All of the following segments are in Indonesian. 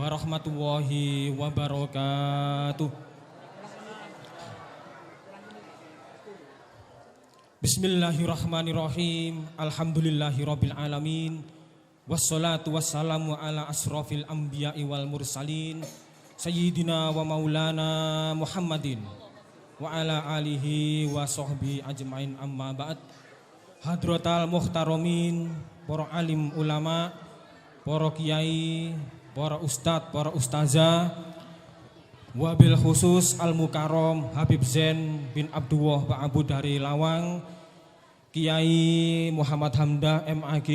warahmatullahi wabarakatuh. Bismillahirrahmanirrahim. Alhamdulillahirabbil alamin. Wassalatu wassalamu ala asrofil anbiya'i wal mursalin sayyidina wa maulana Muhammadin wa ala alihi wa sahbihi ajmain, amma ba'd. Hadratal muhtaromin, para alim ulama, para kiai, para ustadz, para ustazah, wabil khusus al-mukarram Habib Zain bin Abdullah Pak Abu dari Lawang, Kiai Muhammad Hamdah MAG,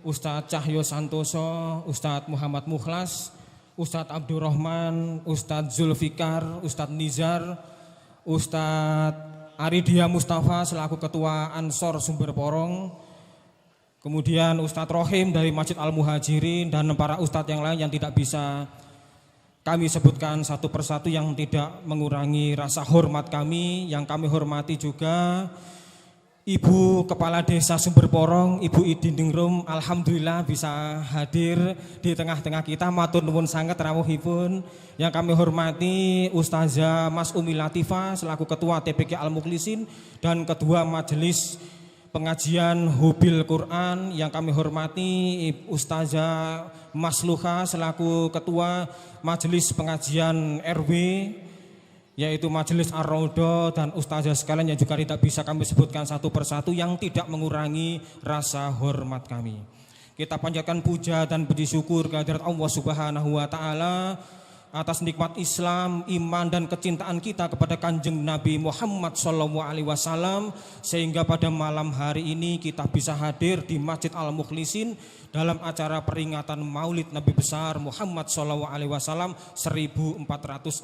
Ustadz Cahyo Santoso, Ustadz Muhammad Mukhlas, Ustadz Abdurrahman, Ustadz Zulfikar, Ustadz Nizar, Ustadz Aridia Mustafa selaku Ketua Ansor Sumber Porong, kemudian Ustadz Rohim dari Masjid Al-Muhajirin, dan para ustadz yang lain yang tidak bisa kami sebutkan satu persatu, yang tidak mengurangi rasa hormat kami. Yang kami hormati juga Ibu Kepala Desa Sumber Porong, Ibu Idindingrum, alhamdulillah bisa hadir di tengah-tengah kita. Matur nuwun sanget rawuhipun. Yang kami hormati Ustazah Mas Umi Latifah selaku Ketua TPQ Al-Mukhlisin dan Ketua Majelis Pengajian Hubil Quran. Yang kami hormati Ustazah Mas Luha selaku Ketua Majelis Pengajian RW, yaitu Majelis Ar-Raudhah, dan ustazah sekalian yang juga tidak bisa kami sebutkan satu persatu, yang tidak mengurangi rasa hormat kami. Kita panjatkan puja dan puji syukur kehadirat Allah Subhanahu wa taala atas nikmat Islam, iman dan kecintaan kita kepada Kanjeng Nabi Muhammad SAW, sehingga pada malam hari ini kita bisa hadir di Masjid Al-Mukhlisin dalam acara peringatan Maulid Nabi besar Muhammad SAW 1443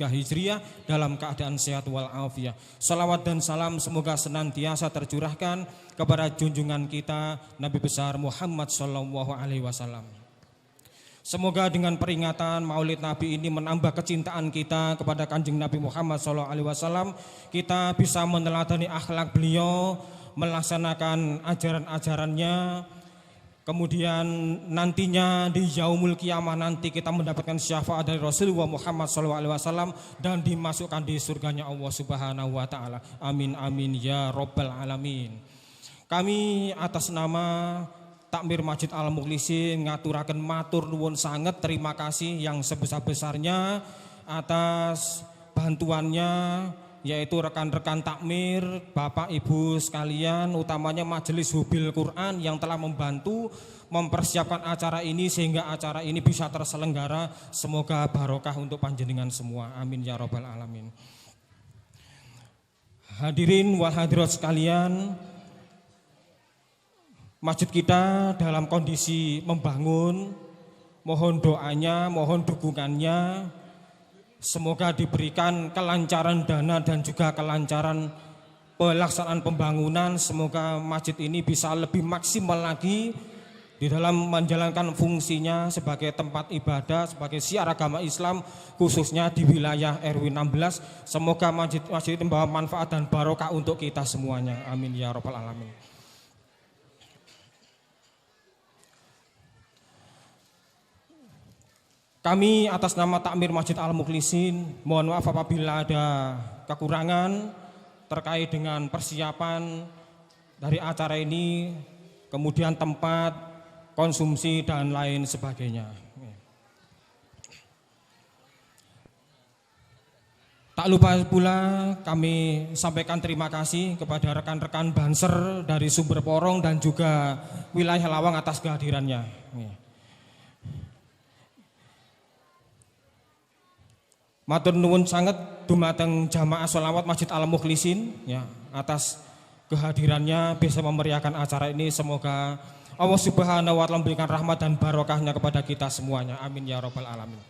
Hijriah dalam keadaan sehat walafiat. Salawat dan salam semoga senantiasa tercurahkan kepada junjungan kita Nabi besar Muhammad SAW. Semoga dengan peringatan Maulid Nabi ini menambah kecintaan kita kepada Kanjeng Nabi Muhammad SAW. Kita bisa meneladani akhlak beliau, melaksanakan ajaran-ajarannya. Kemudian nantinya di yaumul qiyamah nanti kita mendapatkan syafaat dari Rasulullah Muhammad SAW dan dimasukkan di surganya Allah Subhanahu wa taala. Amin amin ya rabbal alamin. Kami atas nama Takmir Masjid Al-Mukhlisin ngaturaken matur nuwun sanget, terima kasih yang sebesar-besarnya atas bantuannya, yaitu rekan-rekan takmir, Bapak Ibu sekalian, utamanya Majelis Hubil Quran yang telah membantu mempersiapkan acara ini sehingga acara ini bisa terselenggara. Semoga barokah untuk panjenengan semua. Amin ya rabbal alamin. Hadirin wal hadirat sekalian, masjid kita dalam kondisi membangun, mohon doanya, mohon dukungannya. Semoga diberikan kelancaran dana dan juga kelancaran pelaksanaan pembangunan. Semoga masjid ini bisa lebih maksimal lagi di dalam menjalankan fungsinya sebagai tempat ibadah, sebagai syiar agama Islam, khususnya di wilayah RW 16. Semoga masjid ini membawa manfaat dan barokah untuk kita semuanya. Amin ya rabbal alamin. Kami atas nama Takmir Masjid Al-Mukhlisin mohon maaf apabila ada kekurangan terkait dengan persiapan dari acara ini, kemudian tempat, konsumsi dan lain sebagainya. Tak lupa pula kami sampaikan terima kasih kepada rekan-rekan Banser dari Sumber Porong dan juga wilayah Lawang atas kehadirannya. Matur nuwun sangat dumateng jamaah sholawat Masjid Al-Mukhlisin ya, atas kehadirannya bisa memeriahkan acara ini. Semoga Allah Subhanahu wa taala memberikan rahmat dan barokahnya kepada kita semuanya. Amin ya rabbal alamin.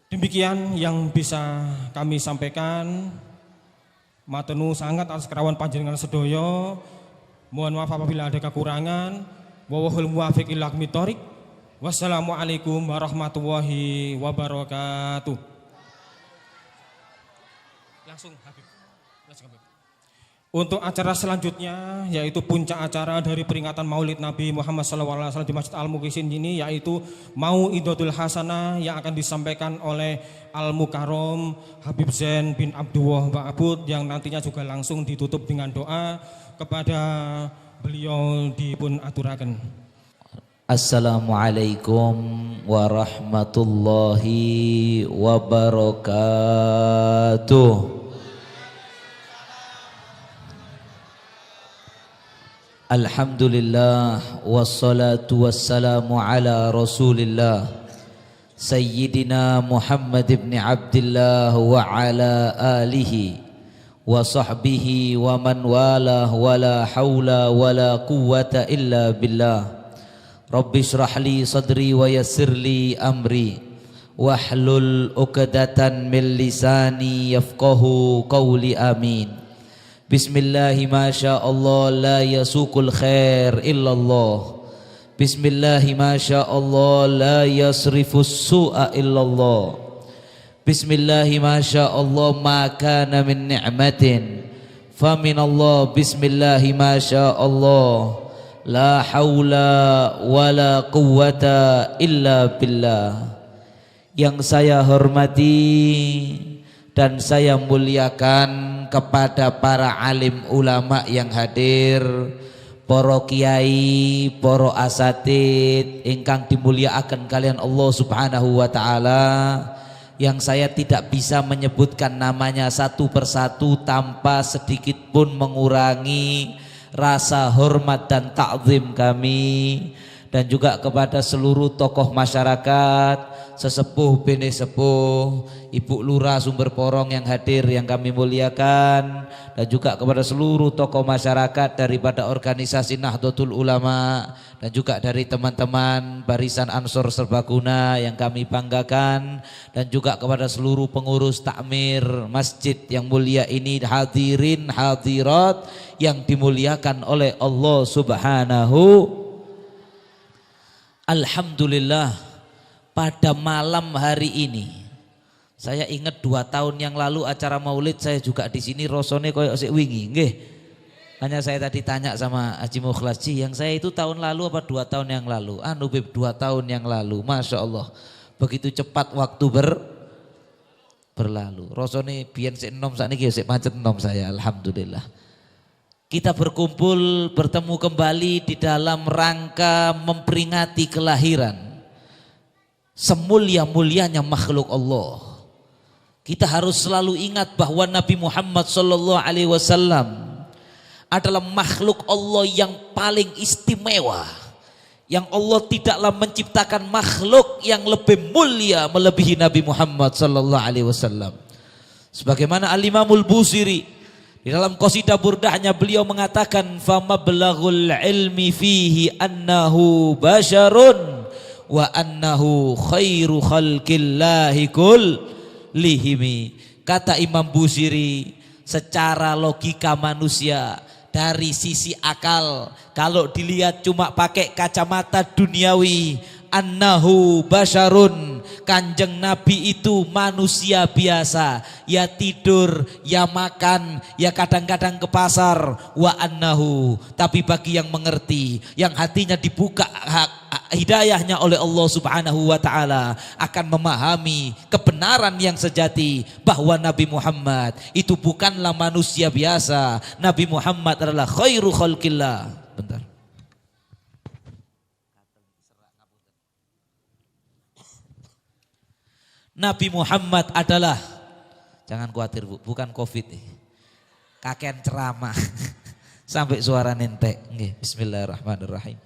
Demikian yang bisa kami sampaikan. Matur nuwun sangat atas kerawan panjenengan sedoyo. Mohon maaf apabila ada kekurangan. Wallahul muwaffiq ila aqwamit thoriq. Wassalamualaikum warahmatullahi wabarakatuh. Langsung Habib. Untuk acara selanjutnya yaitu puncak acara dari peringatan Maulid Nabi Muhammad SAW di Masjid Al-Muqisin ini, yaitu Mau'idatul Hasanah yang akan disampaikan oleh Al-Mukarrom Habib Zain bin Abdullah Ba'abud, yang nantinya juga langsung ditutup dengan doa kepada beliau dipun aturaken. Assalamualaikum warahmatullahi wabarakatuh. Alhamdulillah wassalatu wassalamu ala Rasulillah Sayyidina Muhammad ibn Abdillah wa ala alihi wa sahbihi wa man walah wa la hawla wa la quwwata illa billah. Rabbi shrah li sadri wa yassir li amri wahlul 'uqdatan min lisani yafqahu qawli, amin. Bismillahi masya Allah la yasukul khair illallah. Bismillahi masya Allah la yasrifus su'a illallah. Bismillahi masya Allah ma kana min ni'matin famin Allah. Bismillahi masya Allah la haula wa la quwwata illa billah. Yang saya hormati dan saya muliakan kepada para alim ulama yang hadir, para kiai, para asatid ingkang dimuliakan kalian Allah Subhanahu wa taala, yang saya tidak bisa menyebutkan namanya satu persatu tanpa sedikit pun mengurangi rasa hormat dan takzim kami, dan juga kepada seluruh tokoh masyarakat, sesepuh bene sepuh, Ibu Lurah Sumber Porong yang hadir yang kami muliakan, dan juga kepada seluruh tokoh masyarakat daripada organisasi Nahdlatul Ulama, dan juga dari teman-teman Barisan Ansor Serbaguna yang kami banggakan, dan juga kepada seluruh pengurus takmir masjid yang mulia ini, hadirin hadirat yang dimuliakan oleh Allah Subhanahu. Alhamdulillah, pada malam hari ini saya ingat 2 tahun yang lalu acara maulid saya juga di sini, rosone koyo sik wingi nggih. Hanya saya tadi tanya sama Haji Mukhlasi, yang saya itu tahun lalu apa 2 tahun yang lalu? Anu Beb, 2 tahun yang lalu. Masya Allah, begitu cepat waktu berlalu. Rosone biyen sik enom sakniki sik pancet enom saya. Alhamdulillah. Kita berkumpul bertemu kembali di dalam rangka memperingati kelahiran semulia-mulianya makhluk Allah. Kita harus selalu ingat bahwa Nabi Muhammad SAW adalah makhluk Allah yang paling istimewa, yang Allah tidaklah menciptakan makhluk yang lebih mulia melebihi Nabi Muhammad SAW. Sebagaimana Al-Imamul Busiri di dalam qasidah burdahnya beliau mengatakan, famablaghul ilmi fihi annahu basyarun wa annahu khairu khalqillahi kullihimi. Kata Imam Busiri, secara logika manusia, dari sisi akal, kalau dilihat cuma pakai kacamata duniawi, annahu basyarun, Kanjeng Nabi itu manusia biasa, ya tidur, ya makan, ya kadang-kadang ke pasar. Wa annahu, tapi bagi yang mengerti, yang hatinya dibuka hidayahnya oleh Allah Subhanahu wa taala, akan memahami kebenaran yang sejati bahwa Nabi Muhammad itu bukanlah manusia biasa. Nabi Muhammad adalah khairu khalqillah. Bentar. Nabi Muhammad adalah, jangan khawatir Bu, bukan COVID nih. Kakean ceramah sampai suara nentek. Nggih, bismillahirrahmanirrahim.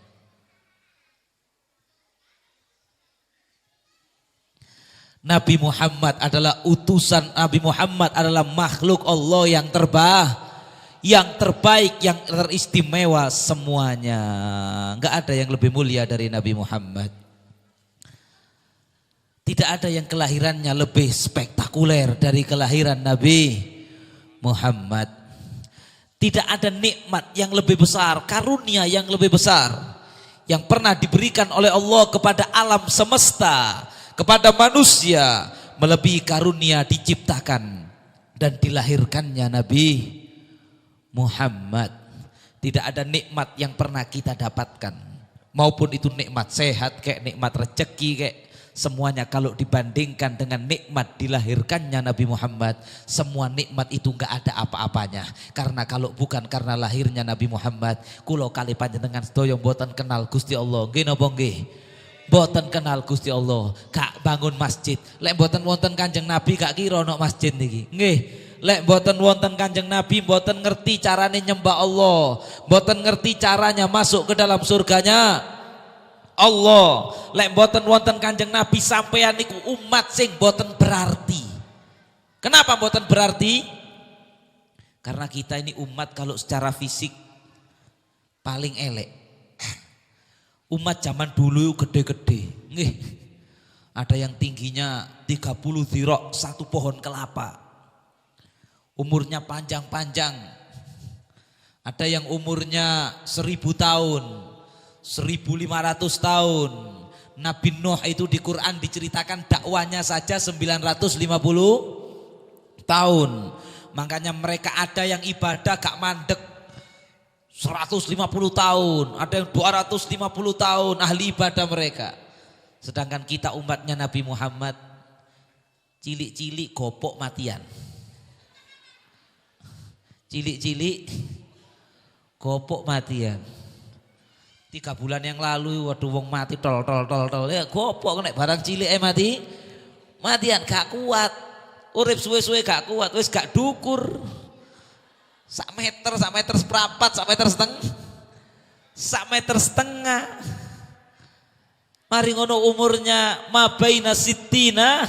Nabi Muhammad adalah utusan, Nabi Muhammad adalah makhluk Allah yang terbaik, yang teristimewa semuanya. Enggak ada yang lebih mulia dari Nabi Muhammad. Tidak ada yang kelahirannya lebih spektakuler dari kelahiran Nabi Muhammad. Tidak ada nikmat yang lebih besar, karunia yang lebih besar yang pernah diberikan oleh Allah kepada alam semesta, kepada manusia, melebihi karunia diciptakan dan dilahirkannya Nabi Muhammad. Tidak ada nikmat yang pernah kita dapatkan, maupun itu nikmat sehat kayak nikmat rezeki kayak semuanya, kalau dibandingkan dengan nikmat dilahirkannya Nabi Muhammad, semua nikmat itu enggak ada apa-apanya. Karena kalau bukan karena lahirnya Nabi Muhammad, kula kali panjenengan sedaya mboten kenal Gusti Allah. Nggih napa nggih? Mboten kenal Gusti Allah, gak bangun masjid. Lek mboten wonten Kanjeng Nabi gak kira ana masjid niki. Nggih. Lek mboten wonten Kanjeng Nabi, mboten ngerti carane nyembah Allah, mboten ngerti caranya masuk ke dalam surganya Allah. Lek mboten wonten Kanjeng Nabi, sampeyan niku umat sing mboten berarti. Kenapa mboten berarti? Karena kita ini umat kalau secara fisik paling elek. Umat zaman dulu gede-gede. Nggih. Ada yang tingginya 30 dhira, satu pohon kelapa. Umurnya panjang-panjang. Ada yang umurnya 1000 tahun, 1500 tahun. Nabi Nuh itu di Quran diceritakan dakwanya saja 950 tahun. Makanya mereka ada yang ibadah gak mandek 150 tahun, ada yang 250 tahun ahli ibadah mereka. Sedangkan kita umatnya Nabi Muhammad cilik-cilik gopok matian. Cilik-cilik gopok matian. 3 bulan yang lalu waduh wong mati tol ya gopok nek barang cilik mati matian gak kuat. Urip suwe-suwe gak kuat, wis gak dukur. Sak meter seprapat, sak meter setengah. Mari ngono umurnya mabaina sittina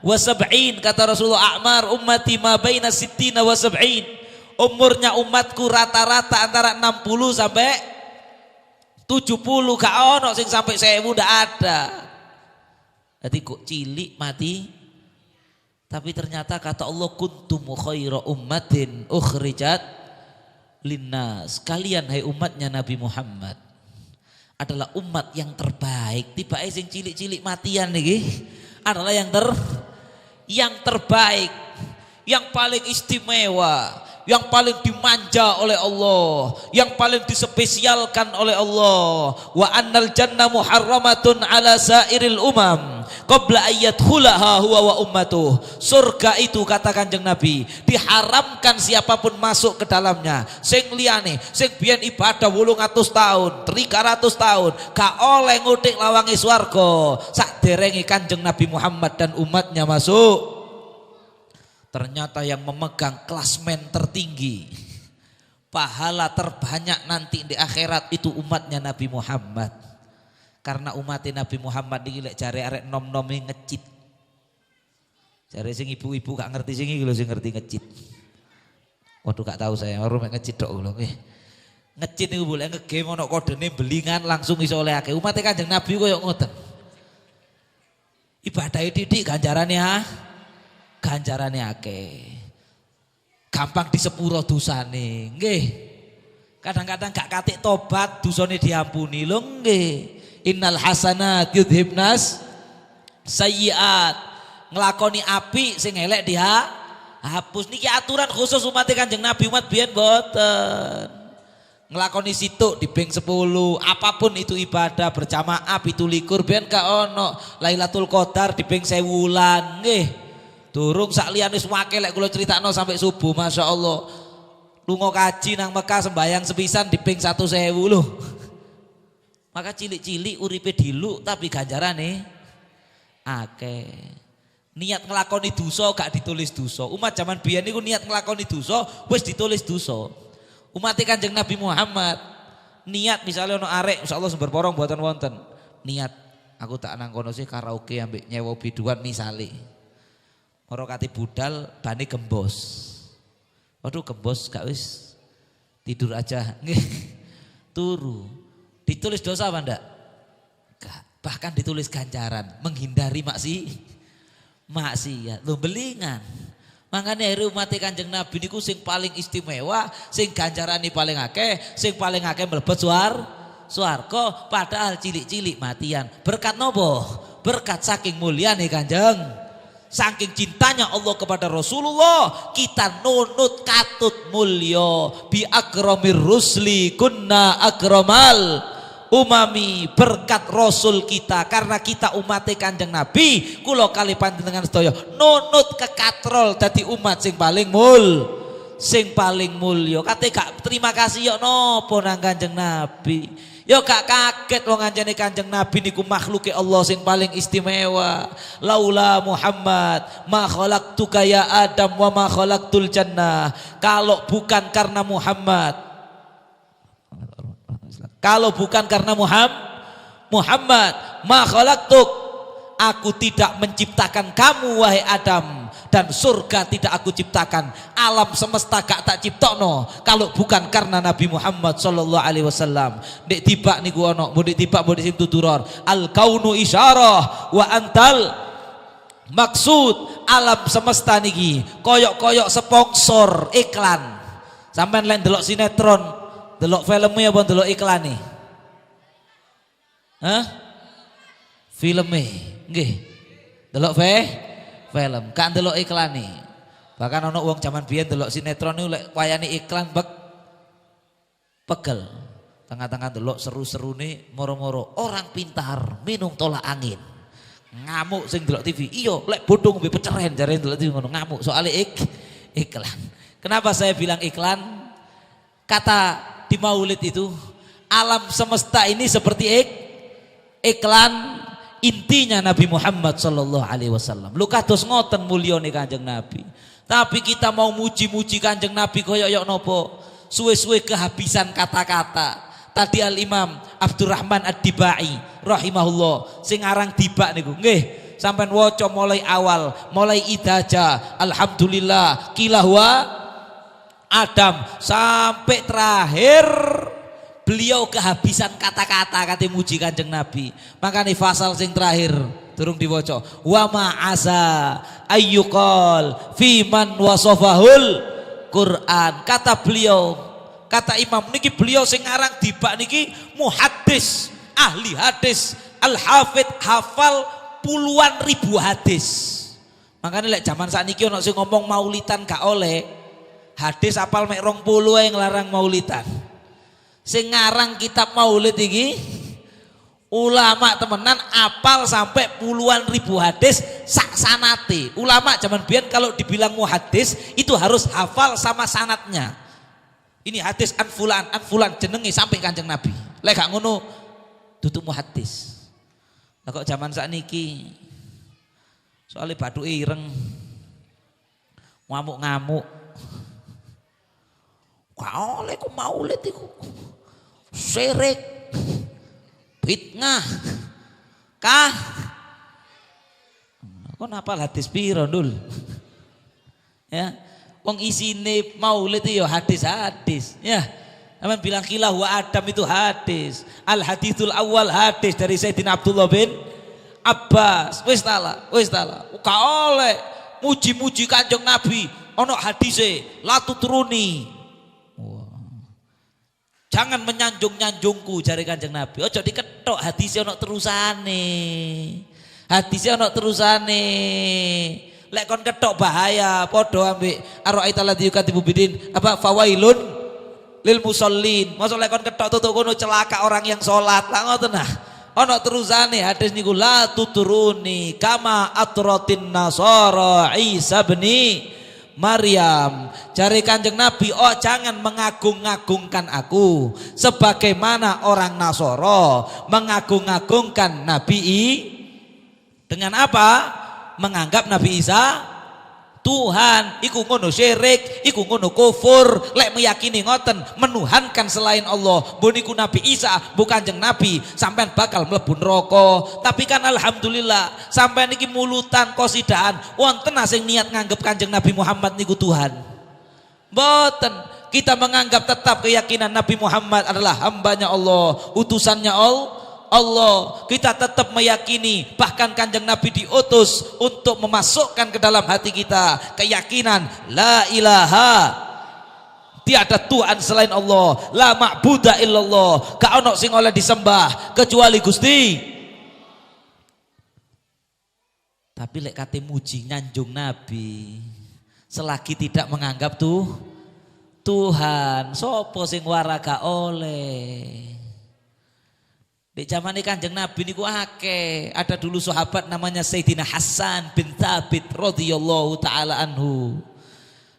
wa sab'in, kata Rasulullah, a'mar ummati mabaina sittina wa sab'in. Umurnya umatku rata-rata antara 60 sampai 70, gak ono sing sampai 1000 ndak ada. Jadi kok cilik mati. Tapi ternyata kata Allah, kuntum khaira ummatin ukhrijat linnas. Kalian hai umatnya Nabi Muhammad adalah umat yang terbaik. Tiba sing cilik-cilik matian niki adalah yang terbaik, yang paling istimewa, yang paling dimanja oleh Allah, yang paling dispesialkan oleh Allah. Wa annal jannah muharramatun ala sairil umam qabla ayyadkhulaha huwa wa ummatuh. Surga itu kata Kanjeng Nabi diharamkan siapapun masuk ke dalamnya. Sing liyane, sing biyen ibadah 800 tahun, 300 tahun, gak oleh ngutik lawange swarga sakderenge Kanjeng Nabi Muhammad dan umatnya masuk. Ternyata yang memegang klasmen tertinggi, pahala terbanyak nanti di akhirat itu umatnya Nabi Muhammad. Karena umatnya Nabi Muhammad iki lek jare arek nom-nom ngecit. Jare sing ibu-ibu gak ngerti sing iki lho sing ngerti ngecit. Waduh gak tahu saya, baru mek ngecit tok lho nggih. Ngecit niku boleh ngegame ono kodene belingan langsung iso oleh akeh. Umatnya Kanjeng Nabi koyo ngoten. Ibadahe titik ganjarane akeh. Gampang disepuro dosane, nggih. Kadang-kadang gak katik tobat dosane diampuni lho nggih. Innal hasanat yudhibnas sayyiat. Nglakoni apik sing elek hapus. Niki aturan khusus umat Kanjeng Nabi, umat biyen mboten. Nglakoni situk dibeng 10, apapun itu ibadah berjamaah 17 biyen gak ono. Lailatul Qadar dibeng 1000 wulan nggih. Durung sak liyane wake lek kula critakno sampai subuh, Masya Allah. Lunga kaji nang Mekah sembayang sepisan diping 1.000 lho. Maka cilik-cilik uripe diluk tapi ganjarane akeh. Niat nglakoni dosa gak ditulis dosa. Umat zaman biyen niku niat nglakoni dosa wis ditulis dosa. Umat Kanjeng Nabi Muhammad niat misalnya ono arek insyaallah sumber porong buatan wonten. Niat aku tak nang kono sih karaoke ambek nyewa biduan misale. Ora kate budal bane gembos. Waduh gembos gak wis tidur aja. Nggih. Turu. Ditulis dosa apa ndak? Bahkan ditulis ganjaran menghindari maksiat. Lho belingan. Mangane hari umat Kanjeng Nabi niku sing paling istimewa, sing ganjarane paling akeh, sing paling akeh mlebet swarga padahal cilik-cilik matian. Berkat nopo? Berkat saking mulyane Kanjeng Saking cintanya Allah kepada Rasulullah, kita nunut katut mulya bi akramir rusli kunna akramal umami, berkat Rasul kita, karena kita umat Kanjeng Nabi, kula kali panjenengan sedaya nunut kekatrol dadi umat sing paling mulya. Kate gak terima kasih yo napa nang Kanjeng Nabi. Yo gak kaget wong anjane Kanjeng Nabi niku makhluke Allah sing paling istimewa. Laula Muhammad ma khalaqtuka ya Adam wa ma khalaqtul jannah. Kalau bukan karena Muhammad, Muhammad ma khalaqtuk, aku tidak menciptakan kamu wahai Adam, dan surga tidak aku ciptakan, alam semesta gak tak ciptokno kalau bukan karena Nabi Muhammad sallallahu alaihi wasallam. Nek tiba niku ana, mbok tiba mbok sing tuturor, al kaunu isyarah wa antal maksud. Alam semesta niki koyok-koyok sponsor iklan. Sampeyan lek ndelok sinetron, ndelok filmnya apa ndelok iklane? Hah? Filmnya nggih. Ndelok film, kan ndelok iklane. Bahkan ana wong jaman biyen ndelok sinetron niku lek wayane iklan pegel. Tengah-tengah ndelok seru-serune moro-moro orang pintar minum tolak angin. Ngamuk sing ndelok TV. Iya, lek bodho ngombe peceren jare ndelok TV ngono, ngamuk soalnya iklan. Kenapa saya bilang iklan? Kata di Maulid itu, alam semesta ini seperti iklan. Intinya Nabi Muhammad sallallahu alaihi wasallam. Lu kados ngoten mulyane Kanjeng Nabi. Tapi kita mau muji-muji Kanjeng Nabi koyo nopo? Suwe-suwe kehabisan kata-kata. Tadi Al Imam Abdurrahman Ad-Dibai rahimahullah sing aran Dibak niku. Nggih, sampean waca mulai awal, mulai idaja, alhamdulillah, kilahwa Adam sampai terakhir. Beliau kehabisan kata-kata kate muji Kanjeng Nabi. Makanya fasal sing terakhir durung diwaca. Wa ma asa ayyuqal fi man wasafahul Quran. Kata beliau, kata Imam niki beliau sing aran Dibak niki muhaddis, ahli hadis, al-hafid, hafal puluhan ribu hadis. Makanya lek zaman sakniki ana sing ngomong maulidan gak oleh. Hadis apal mek 20 ae nglarang maulidan. Sing ngarang kitab maulid iki ulama temenan apal sampai puluhan ribu hadis sak sanate. Ulama zaman biyen kalau dibilang muhaddis itu harus hafal sama sanatnya. Ini hadis an fulan jenenge sampai Kanjeng Nabi. Lek gak ngono dudu muhaddis. Lah kok zaman sakniki soalnya bathuke ireng, ngamuk-ngamuk. Gak oleh ku maulid iku. Syirik, fitnah, kah? Kok napal hadis piro Ndul? Ya, wong isine maulid itu ya hadis-hadis. Ya, Aman bilang kilah wa Adam itu hadis. Al hadithul awal hadis dari Sayyidina Abdullah bin Abbas. Wis tala. Ka oleh muji-muji Kanjeng Nabi ono hadise la tuturuni. Jangan menyanjung-nyanjungku jare Kanjeng Nabi. Ojo diketok hadise ono terusane. Hadise ono terusane. Lek kon ketok bahaya, padha ambek ara'aita ladzi yukatibu bidin apa fawailun lil musallin. Mosok lek kon ketok tutuk kono celaka orang yang salat. Lah ngoten nah. Ono terusane hadis niku la tuturuni kama atratin nasara Isa bin Maryam. Jare Kanjeng Nabi, oh jangan mengagung-agungkan aku sebagaimana orang Nasara mengagung-agungkan Nabi dengan apa? Menganggap Nabi Isa Tuhan. Iku ngono syirik, iku ngono kufur. Lek meyakini ngoten menuhankan selain Allah, boniku Nabi Isa bukan Kanjeng Nabi, sampean bakal mlebu neraka. Tapi kan alhamdulillah sampean iki mulutan kosidaan wonten sing niat nganggep Kanjeng Nabi Muhammad niku Tuhan. Mboten, kita menganggap tetap keyakinan Nabi Muhammad adalah hambanya Allah, utusannya Allah. Kita tetap meyakini bahkan Kanjeng Nabi diutus untuk memasukkan ke dalam hati kita keyakinan la ilaha, tiada Tuhan selain Allah, la ma'buda illallah, ka ono sing oleh disembah kecuali Gusti. Tapi lek kate muji nyanjung Nabi, selagi tidak menganggap Tuhan, sopo sing waraga oleh. Di zaman ini Kanjeng Nabi niku akeh. Ada dulu sahabat namanya Sayyidina Hasan bin Thabit radhiyallahu taala anhu.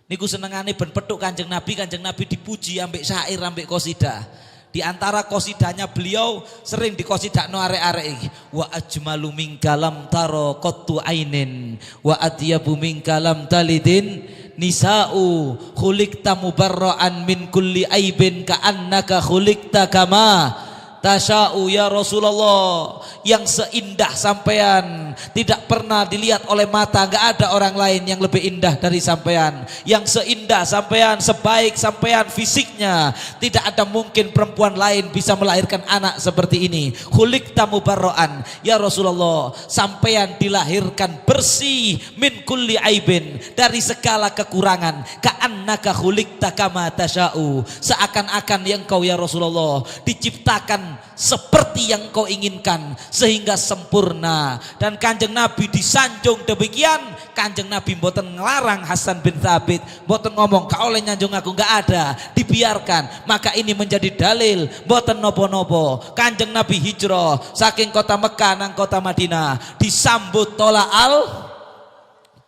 Niku senengane ben petuk Kanjeng Nabi dipuji ambek syair ambek qasidah. Di antara qasidahnya beliau sering dikosidakno arek-arek iki. Wa ajmalu min kalam taro qattu ainin wa atyabu min kalam talidin nisa'u khuliqta mubarra'an min kulli aibin ka'annaka khuliqta kama tasya'u ya Rasulullah. Yang seindah sampean tidak pernah dilihat oleh mata, enggak ada orang lain yang lebih indah dari sampean. Yang seindah sampean, sebaik sampean fisiknya, tidak ada mungkin perempuan lain bisa melahirkan anak seperti ini. Khuliqta mubarra'an ya Rasulullah, sampean dilahirkan bersih min kulli aibin, dari segala kekurangan. Ka'annaka khuliqta kama tasya'u, seakan-akan yang kau ya Rasulullah diciptakan seperti yang kau inginkan sehingga sempurna. Dan Kanjeng Nabi disanjung demikian. Kanjeng Nabi mboten ngelarang Hasan bin Thabit, mboten ngomong kau oleh nyanjung aku, enggak ada, dibiarkan. Maka ini menjadi dalil mboten nopo-nopo. Kanjeng Nabi hijrah saking kota Mekah nang kota Madinah, disambut tola al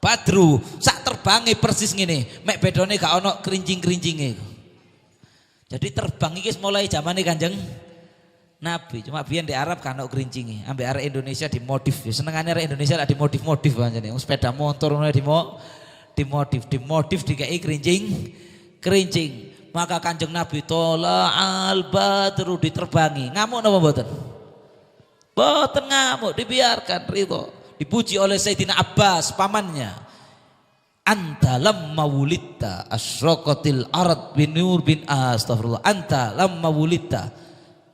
Badru, sak terbangi persis ngene, mek bedone gak ono kerincing-kerincinge. Jadi terbang iki mulai zamane Kanjeng Nabi, cuma biyen di Arab kan ono kerincinge, ambek arek Indonesia dimodif. Senengane arek Indonesia lah dimodif-modif pancene. Sepeda motor ngono dimodif dikei kerincing. Maka Kanjeng Nabi tola al badru diterbangi. Ngamuk napa mboten? Mboten ngamuk, dibiarkan ridho. Dipuji oleh Sayyidina Abbas pamannya. Anta lamma wulidta asyraqatil ard bin nur bin astagfirullah. Anta lamma wulidta,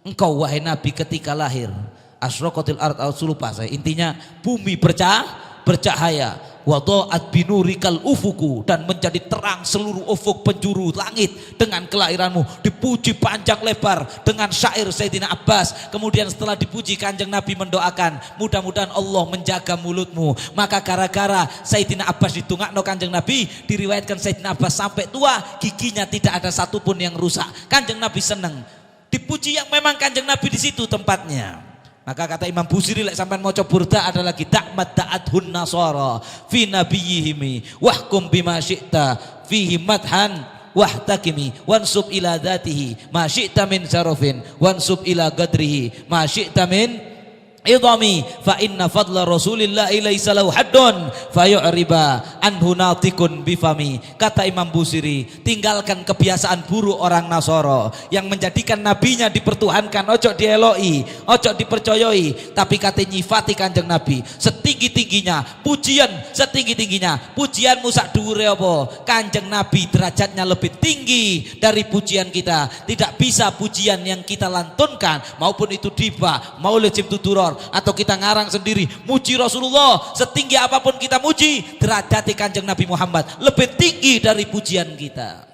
engkau wahai Nabi ketika lahir, asyraqatil ard al-sulupa, intinya bumi bercahaya, wada'at binurikal ufuku, dan menjadi terang seluruh ufuk penjuru langit dengan kelahiranmu. Dipuji panjang lebar dengan syair Sayyidina Abbas. Kemudian setelah dipuji, Kanjeng Nabi mendoakan mudah-mudahan Allah menjaga mulutmu. Maka gara-gara Sayyidina Abbas ditungakno Kanjeng Nabi, diriwayatkan Sayyidina Abbas sampai tua giginya tidak ada satupun yang rusak. Kanjeng Nabi senang dipuji yang memang Kanjeng Nabi di situ tempatnya. Maka kata Imam Busiri, lek sampean maca burda ada lagi ta'mat ta'adhun nasara fi nabiyihimi wahkum bima syi'ta fihi madhan wahtakimi wansub ila dzatihi ma syi'ta min syarafin wansub ila qadrihi ma syi'ta min idhami fa inna fadla Rasulillah laisa lahu haddun fayu'riba anhu natikun bifami. Kata Imam Busiri, tinggalkan kebiasaan buruk orang Nasara yang menjadikan nabinya dipertuhankan, ojo dieloi, ojo dipercayai, tapi kata nyifati Kanjeng Nabi setinggi-tingginya pujian, setinggi-tingginya pujianmu sak dhuwure apa? Kanjeng Nabi derajatnya lebih tinggi dari pujian kita. Tidak bisa pujian yang kita lantunkan maupun itu diba, maulid ciptuduror, atau kita ngarang sendiri muji Rasulullah, setinggi apapun kita muji, derajat Kanjeng Nabi Muhammad lebih tinggi dari pujian kita.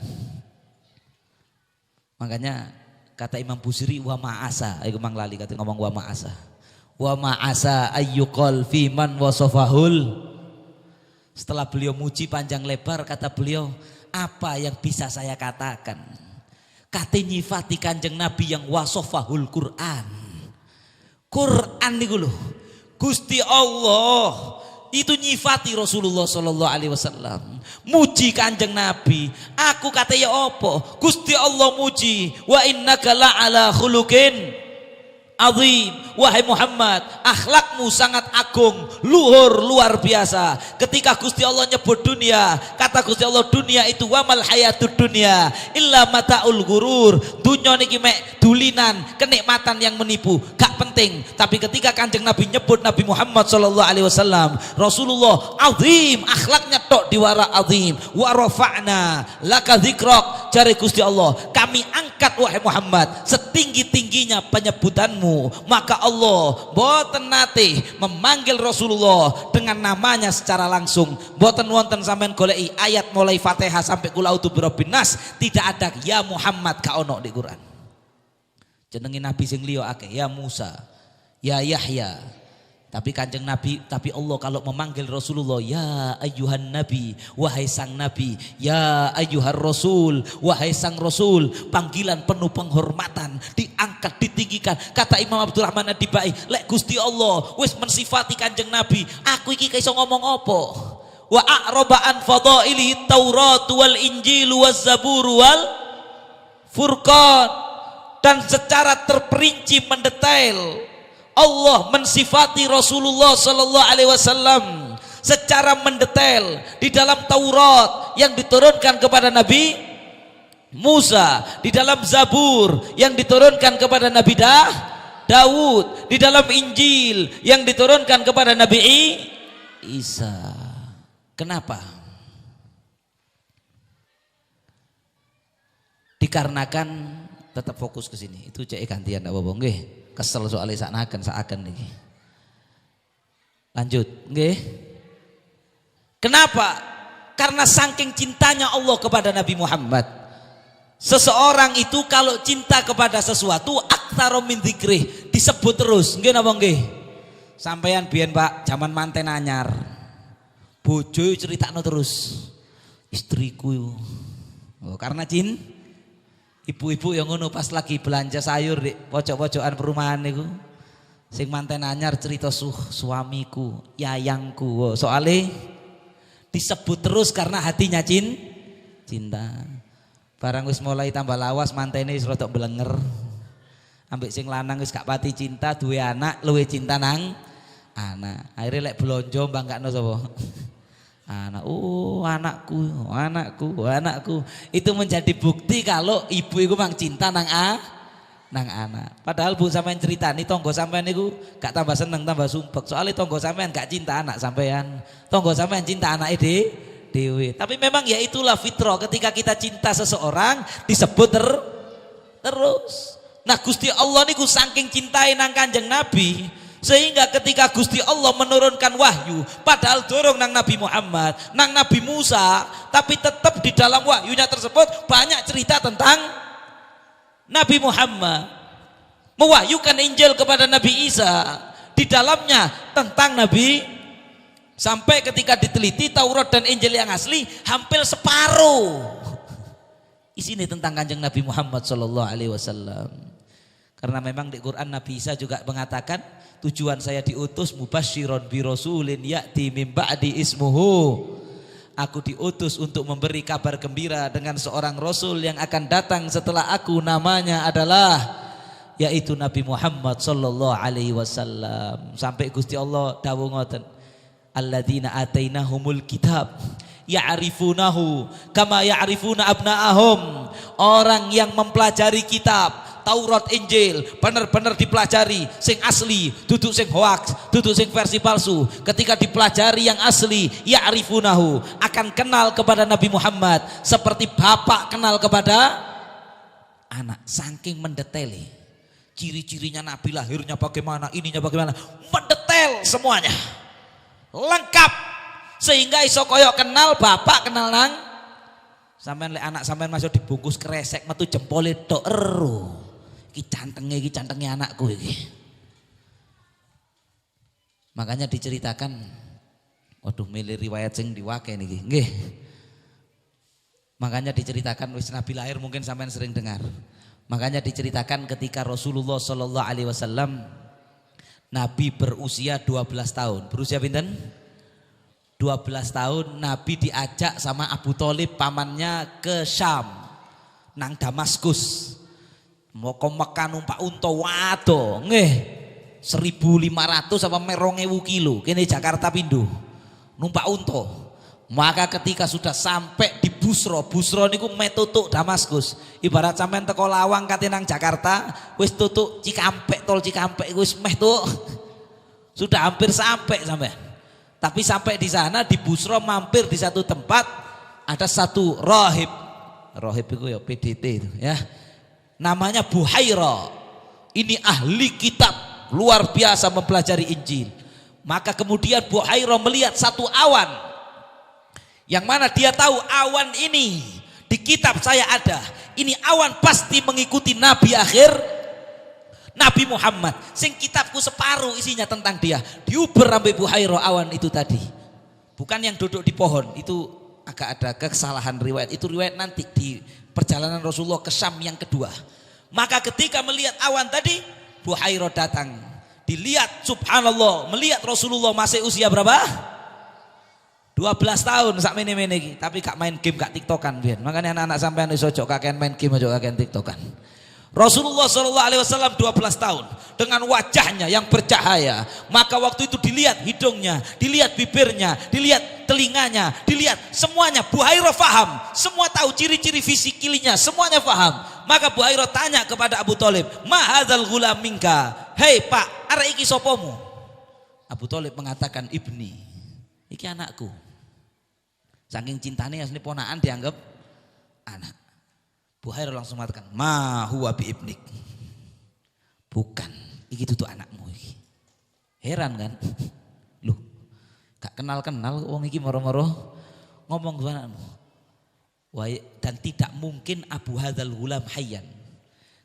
Makanya kata Imam Busiri, wa ma'asa, aku mang lali kata ngomong wa ma'asa ayyuqal fi man wasafahul. Setelah beliau muji panjang lebar, kata beliau, apa yang bisa saya katakan? Kata nyifati Kanjeng Nabi yang wasafahul Quran niku lho. Gusti Allah itu nyifati Rasulullah sallallahu alaihi wasallam. Muji Kanjeng Nabi. Aku kata ya apa? Gusti Allah muji, wa innaka la ala khuluqin azim. Wahai Muhammad, akhlakmu sangat agung, luhur, luar biasa. Ketika Gusti Allah nyebut dunia, kata Gusti Allah, dunia itu wamal hayatud dunia illa mataul gurur. Dunia niki mek dulinan, kenikmatan yang menipu, gak penting. Tapi ketika Kanjeng Nabi nyebut Nabi Muhammad sallallahu alaihi wasallam, Rasulullah azim, akhlaknya tok diwara azim. Wa rafa'na laka dzikrak, jare Gusti Allah, kami angkat wahai Muhammad setinggi-tingginya penyebutanmu. Maka Allah boten nate memanggil Rasulullah dengan namanya secara langsung. Boten wonten sampean goleki ayat mulai Fatihah sampai qul a'udzu birabbin nas, tidak ada ya Muhammad ka ono di Quran. Jenenge nabi sing liya akeh, ya Musa, ya Yahya, Tapi Kanjeng Nabi, tapi Allah kalau memanggil Rasulullah, ya ayyuhan nabi, wahai sang nabi, ya ayyuhar rasul, wahai sang rasul, panggilan penuh penghormatan, diangkat, ditinggikan. Kata Imam Abdurrahman Ad-Dibai, lek Gusti Allah wis mensifati Kanjeng Nabi, aku iki iso ngomong apa? Wa a'raba an fadaili Taurat wal Injil waz Zabur wal Furqan, dan secara terperinci mendetail Allah mensifati Rasulullah sallallahu alaihi wasallam secara mendetail di dalam Taurat yang diturunkan kepada Nabi Musa, di dalam Zabur yang diturunkan kepada Nabi Daud, di dalam Injil yang diturunkan kepada Nabi Isa. Kenapa? Dikarenakan tetap fokus ke sini. Itu cek gantian apa bong nggih? Kesel soalnya seakan nih. Lanjut, nggih. Kenapa? Karena saking cintanya Allah kepada Nabi Muhammad. Seseorang itu kalau cinta kepada sesuatu aktsara min dzikrih, disebut terus. Nggih napa nggih? Sampeyan biyen Pak, zaman manten anyar. Bojo critakno terus. Istriku. Oh, karena ibu-ibu yang ngono pas lagi belanja sayur di pojok-pojokan perumahan niku. Sing manten anyar cerita suamiku, yayangku. Oh, soalnya disebut terus karena hatinya cinta. Barang wis mulai tambah lawas mantene wis rada blenger. Ambek sing lanang wis gak pati cinta, duwe anak luwe cinta nang anak. Akhirnya lek blonjo banggakno sapa? Anak, anakku. Itu menjadi bukti kalau ibu itu memang cinta nang anak. Padahal Bu sampean ceritani tonggo sampean itu gak tambah seneng tambah sumpek. Soalnya tonggo sampean gak cinta anak sampean. Tonggo sampean cinta anak dewe. Tapi memang ya itulah fitrah, ketika kita cinta seseorang disebut terus. Nah Gusti Allah niku saking cintai nang Kanjeng Nabi, sehingga ketika Gusti Allah menurunkan wahyu, padahal dorong nang Nabi Muhammad, nang Nabi Musa, tapi tetap di dalam wahyunya tersebut banyak cerita tentang Nabi Muhammad. Mewahyukan Injil kepada Nabi Isa, di dalamnya tentang Nabi, sampai ketika diteliti Taurat dan Injil yang asli hampir separuh isinya tentang Kanjeng Nabi Muhammad sallallahu alaihi wasallam. Karena memang di Quran Nabi Isa juga mengatakan, tujuan saya diutus mubasysyiron bi rasulin ya'ti mim ba'di ismuhu. Aku diutus untuk memberi kabar gembira dengan seorang rasul yang akan datang setelah aku, namanya adalah yaitu Nabi Muhammad sallallahu alaihi wasallam. Sampai Gusti Allah dawuh ngoten, alladzina atainahumul kitab ya'rifunahu kama ya'rifuna abna'ahum. Orang yang mempelajari kitab Taurat Injil benar-benar dipelajari sing asli, duduk sing hoax, duduk sing versi palsu. Ketika dipelajari yang asli, ya'rifunahu, akan kenal kepada Nabi Muhammad seperti bapak kenal kepada anak. Saking mendetaili ciri-cirinya Nabi, lahirnya bagaimana, ininya bagaimana, mendetail semuanya lengkap, sehingga iso koyok kenal bapak kenal nang sampean. Lek anak sampean masuk dibungkus kresek metu jempole tok ero. Iki cantenge anakku iki. Makanya diceritakan, waduh milih riwayat sing diwake niki. Nggih. Makanya diceritakan wis Nabi lahir mungkin sampean sering dengar. Makanya diceritakan ketika Rasulullah sallallahu alaihi wasallam Nabi berusia 12 tahun. Berusia pinten? 12 tahun Nabi diajak sama Abu Thalib pamannya ke Syam nang Damaskus. Mau ke Mekah numpak unta waduh nggih 1.500 apa 2.000 kilo kene Jakarta pindho numpak unta. Maka ketika sudah sampai di Busra niku metutuk Damaskus. Ibarat sampean teko Lawang kate nang Jakarta wis tutuk Cikampek, tol Cikampek wis meh tuh. Sudah hampir sampai sampean. Tapi sampai di sana di Busra mampir di satu tempat ada satu rahib itu ya PDT itu ya. Namanya Buhaira. Ini ahli kitab, luar biasa mempelajari Injil. Maka kemudian Buhaira melihat satu awan, yang mana dia tahu awan ini di kitab saya ada. Ini awan pasti mengikuti Nabi akhir Nabi Muhammad sing kitabku separuh isinya tentang dia diuber sampai Buhairah awan itu tadi. Bukan yang duduk di pohon, itu agak ada kesalahan riwayat. Itu riwayat nanti di perjalanan Rasulullah ke Syam yang kedua. Maka ketika melihat awan tadi, Buhairah datang. Dilihat subhanallah, melihat Rasulullah masih usia berapa? 12 tahun sak mene-mene iki, tapi gak main game, gak tiktokan biyen. Makanya anak-anak sampean wis ojo kakean main game, ojo kakean tiktokan. Rasulullah SAW 12 tahun dengan wajahnya yang bercahaya. Maka waktu itu dilihat hidungnya, dilihat bibirnya, dilihat telinganya, dilihat semuanya. Buhairah faham, semua tahu ciri-ciri fisikilinya, semuanya faham. Maka Buhairah tanya kepada Abu Thalib, "Ma hadzal ghulam minka?" "Hei Pak, arek iki sopomu?" Abu Thalib mengatakan, "Ibni, iki anakku." Saking cintanya asli ponaan dianggap anak. Buhairah langsung mengatakan, "Ma huwa bi ibnik." Bukan, iki tuh anakmu iki. Heran kan? Loh, gak kenal-kenal wong iki moro-moro ngomong ke anakmu. Dan tidak mungkin Abu Hadzal Ghulam hayyan.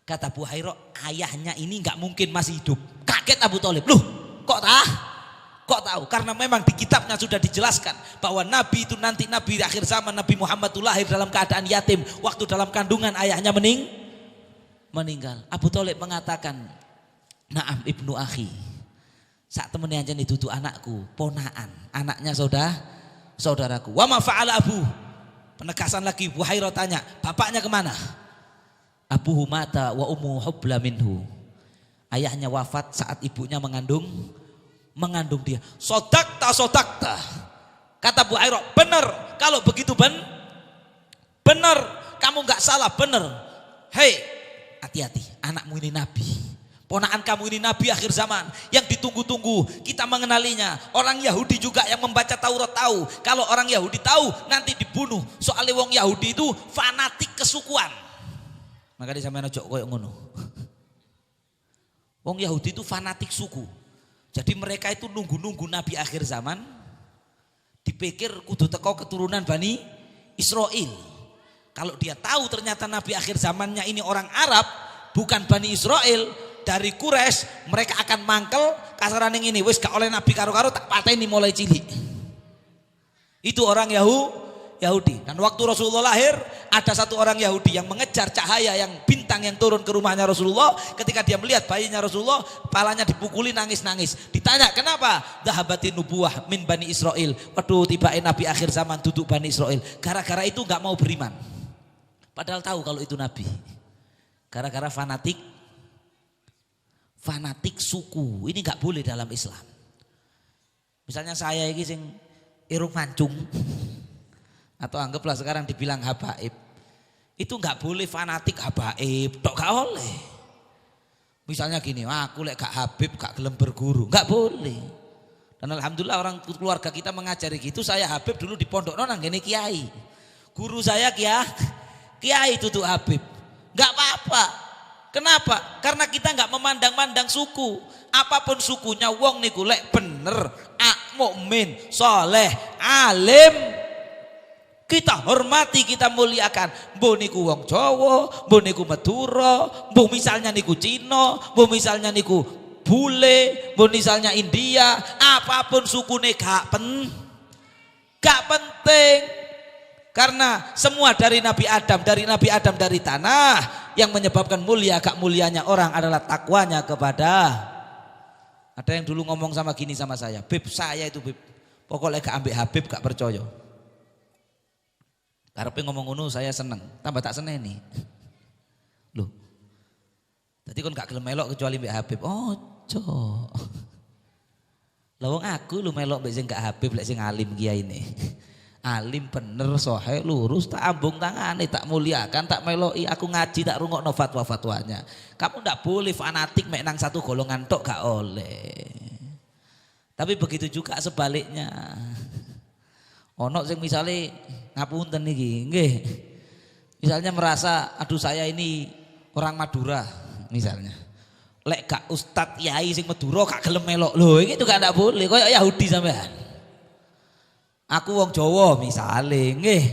Kata Buhairah, ayahnya ini gak mungkin masih hidup. Kaget Abu Thalib. Loh, kok Kok tahu? Karena memang di kitabnya sudah dijelaskan bahwa Nabi itu nanti Nabi akhir zaman, Nabi Muhammad itu lahir dalam keadaan yatim. Waktu dalam kandungan ayahnya meninggal. Abu Thalib mengatakan, "Naam ibnu akhi." Saat temennya aja itu tuh anakku, ponaan, anaknya saudaraku. Wa ma fa'ala abu. Penegasan lagi, Buhairah tanya, bapaknya kemana? Abuhu mata wa ummu hubla minhu. Ayahnya wafat saat ibunya mengandung dia. Sodakta. Kata Buhairah, benar. Kalau begitu benar. Kamu nggak salah, benar. Hei, hati-hati. Anakmu ini Nabi. Ponaan kamu ini Nabi akhir zaman yang ditunggu-tunggu. Kita mengenalinya. Orang Yahudi juga yang membaca Taurat tahu. Kalau orang Yahudi tahu nanti dibunuh. Soalnya wong Yahudi itu fanatik kesukuan. Maka dia sampeyan ojo koyo ngono. Wong Yahudi itu fanatik suku. Jadi mereka itu nunggu-nunggu Nabi akhir zaman, dipikir kudu teko keturunan Bani Israel. Kalau dia tahu ternyata Nabi akhir zamannya ini orang Arab, bukan Bani Israel, dari Quraisy, mereka akan mangkel kasaran yang ini. Wis gak oleh Nabi karo-karo tak pateni mulai cilik. Itu orang Yahudi. Dan waktu Rasulullah lahir, ada satu orang Yahudi yang mengejar cahaya yang bintang yang turun ke rumahnya Rasulullah. Ketika dia melihat bayinya Rasulullah, palanya dipukuli nangis-nangis. Ditanya, "Kenapa?" "Dhahabatin nubuwah min Bani Israel." Waduh, tibain Nabi akhir zaman duduk Bani Israel. Gara-gara itu gak mau beriman. Padahal tahu kalau itu Nabi. Gara-gara fanatik suku. Ini gak boleh dalam Islam. Misalnya saya ini sing irung mancung, atau anggaplah sekarang dibilang habaib, itu nggak boleh fanatik habaib, tok gak oleh. Misalnya gini, aku lek gak habib gak gelem berguru, nggak boleh. Dan alhamdulillah orang keluarga kita mengajari gitu. Saya habib dulu di pondok nang gini kiai, guru saya kiai tutup habib, nggak apa-apa. Kenapa? Karena kita nggak memandang-mandang suku. Apapun sukunya, wong niku lek bener, mukmin, soleh, alim, kita hormati, kita muliakan. Mbuh niku wong Jawa, mbuh niku Madura, mbuh misalnya niku Cina, mbuh misalnya niku bule, mbuh misalnya India, apapun sukune gak penting. Karena semua dari Nabi Adam dari tanah. Yang menyebabkan mulia gak mulianya orang adalah takwanya kepada. Ada yang dulu ngomong sama gini sama saya, "Beb, saya itu beb, pokoknya gak ambil Habib gak percaya." Karepe ngomong ngono saya seneng, tambah tak seneni. Loh. Tadi kon gak gelem melok kecuali mbek Habib. Ojo. Lah wong aku lu melok mbek sing gak Habib lek sing alim kiyaine. Alim bener, sohe, lurus, tak ambung tangane, tak muliakan, tak meloki, aku ngaji tak rungokno fatwa-fatwanya. Kamu ndak boleh fanatik mek nang satu golongan tok, gak oleh. Tapi begitu juga sebaliknya. Ono sing misale ngapunten niki, nggih. Misalnya merasa aduh saya ini orang Madura misalnya. Lek gak ustad yai sing Madura gak gelem melok. Lho iki juga ndak boleh, koyo Yahudi sampean. Aku wong Jawa misale, nggih.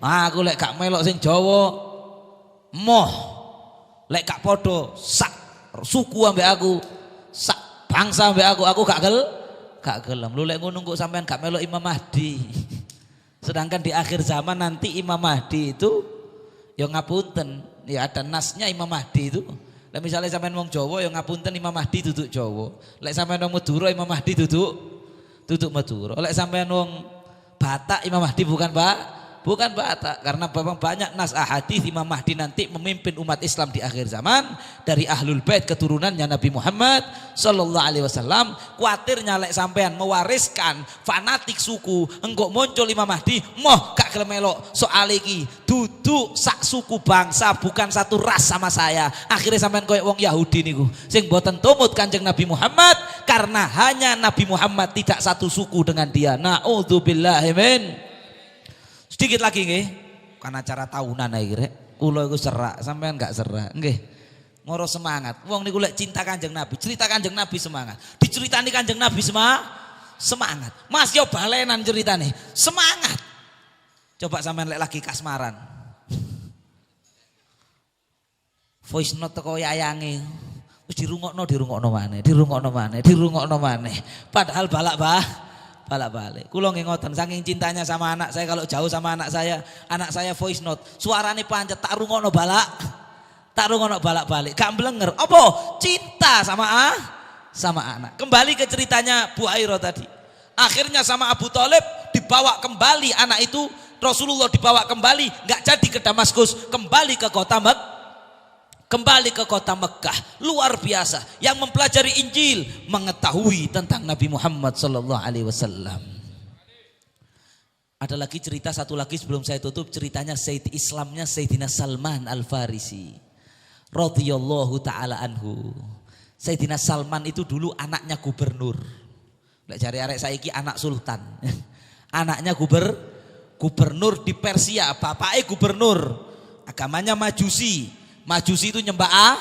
Aku lek gak melok sing Jawa moh. Lek gak padha sak suku ambek aku, sak bangsa ambek aku gak gelem. Lu lek ngono kok sampean gak melok Imam Mahdi. Sedangkan di akhir zaman nanti Imam Mahdi itu ya ngapunten, ya ada nasnya Imam Mahdi itu. Lek misalnya sampean wong Jawa ya ngapunten Imam Mahdi duduk Jawa. Lek sampean wong Madura Imam Mahdi duduk Madura. Lek sampean wong Batak Imam Mahdi bukan Batak, karena memang banyak nas ahadits Imam Mahdi nanti memimpin umat Islam di akhir zaman dari ahlul bait keturunannya Nabi Muhammad sallallahu alaihi wasallam. Kuatirnya lek sampean mewariskan fanatik suku, engkau muncul Imam Mahdi moh gak gelem melok soal iki duduk sak suku bangsa, bukan satu ras sama saya. Akhirnya sampean koyo wong Yahudi niku sing boten tumut Kanjeng Nabi Muhammad karena hanya Nabi Muhammad tidak satu suku dengan dia. Naudzubillahi min. Sedikit lagi nggih, kan acara tahunan iki rek. Kula iku serak, sampean gak serak. Nggih. Moro semangat. Wong niku lek cinta Kanjeng Nabi, cerita Kanjeng Nabi semangat. Diceritani Kanjeng Nabi semangat. Mas yo balenan ceritane. Semangat. Coba sampean lek lagi kasmaran. Voice note teko yayange. Wis dirungokno maneh. Padahal balak-balik. Kula nggih ngoten, saking cintanya sama anak saya, kalau jauh sama anak saya voice note, suarane pancet tak rungokno balak-balik. Gak mblenger. Apa? Cinta sama anak. Kembali ke ceritanya Bu Airo tadi. Akhirnya sama Abu Thalib dibawa kembali anak itu, Rasulullah dibawa kembali, enggak jadi ke Damaskus, kembali ke kota Mekah. Luar biasa. Yang mempelajari Injil mengetahui tentang Nabi Muhammad sallallahu alaihi wasallam. Ada lagi cerita satu lagi sebelum saya tutup, ceritanya Islamnya Sayyidina Salman Al-Farisi radhiyallahu taala anhu. Sayyidina Salman itu dulu anaknya gubernur. Lek jare arek saiki anak sultan. Anaknya gubernur di Persia, bapaknya gubernur. Agamanya Majusi. Majusi itu nyembah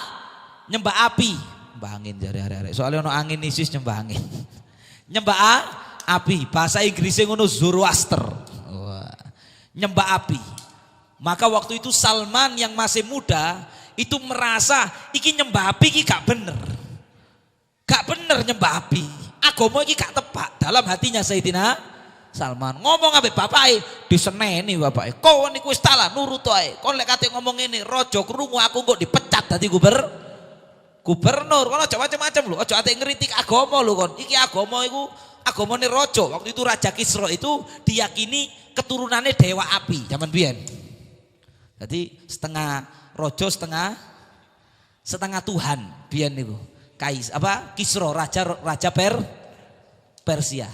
api, nyembah angin jare arek. Soalnya ono angin ISIS nyembah angin. Nyembah api, bahasa Inggrisnya ngono Zoroaster. Wah. Nyembah api. Maka waktu itu Salman yang masih muda itu merasa iki nyembah api iki gak bener. Gak bener nyembah api. Agama iki gak tepat dalam hatinya Sayyidina Salman. Ngomong ambek bapake, diseneni bapake. Kowe niku wis talah nurut ae. Kon lek kate ngomong ngene, raja krungu aku kok dipecat dadi gubernur. Kon aja macam-macam lho, aja ate ngritik agama lho kon. Iki agama iku agamane raja. Waktu itu Raja Kisra itu diyakini keturunannya dewa api zaman biyen. Jadi setengah raja, setengah Tuhan biyen niku. Kisra raja Persia.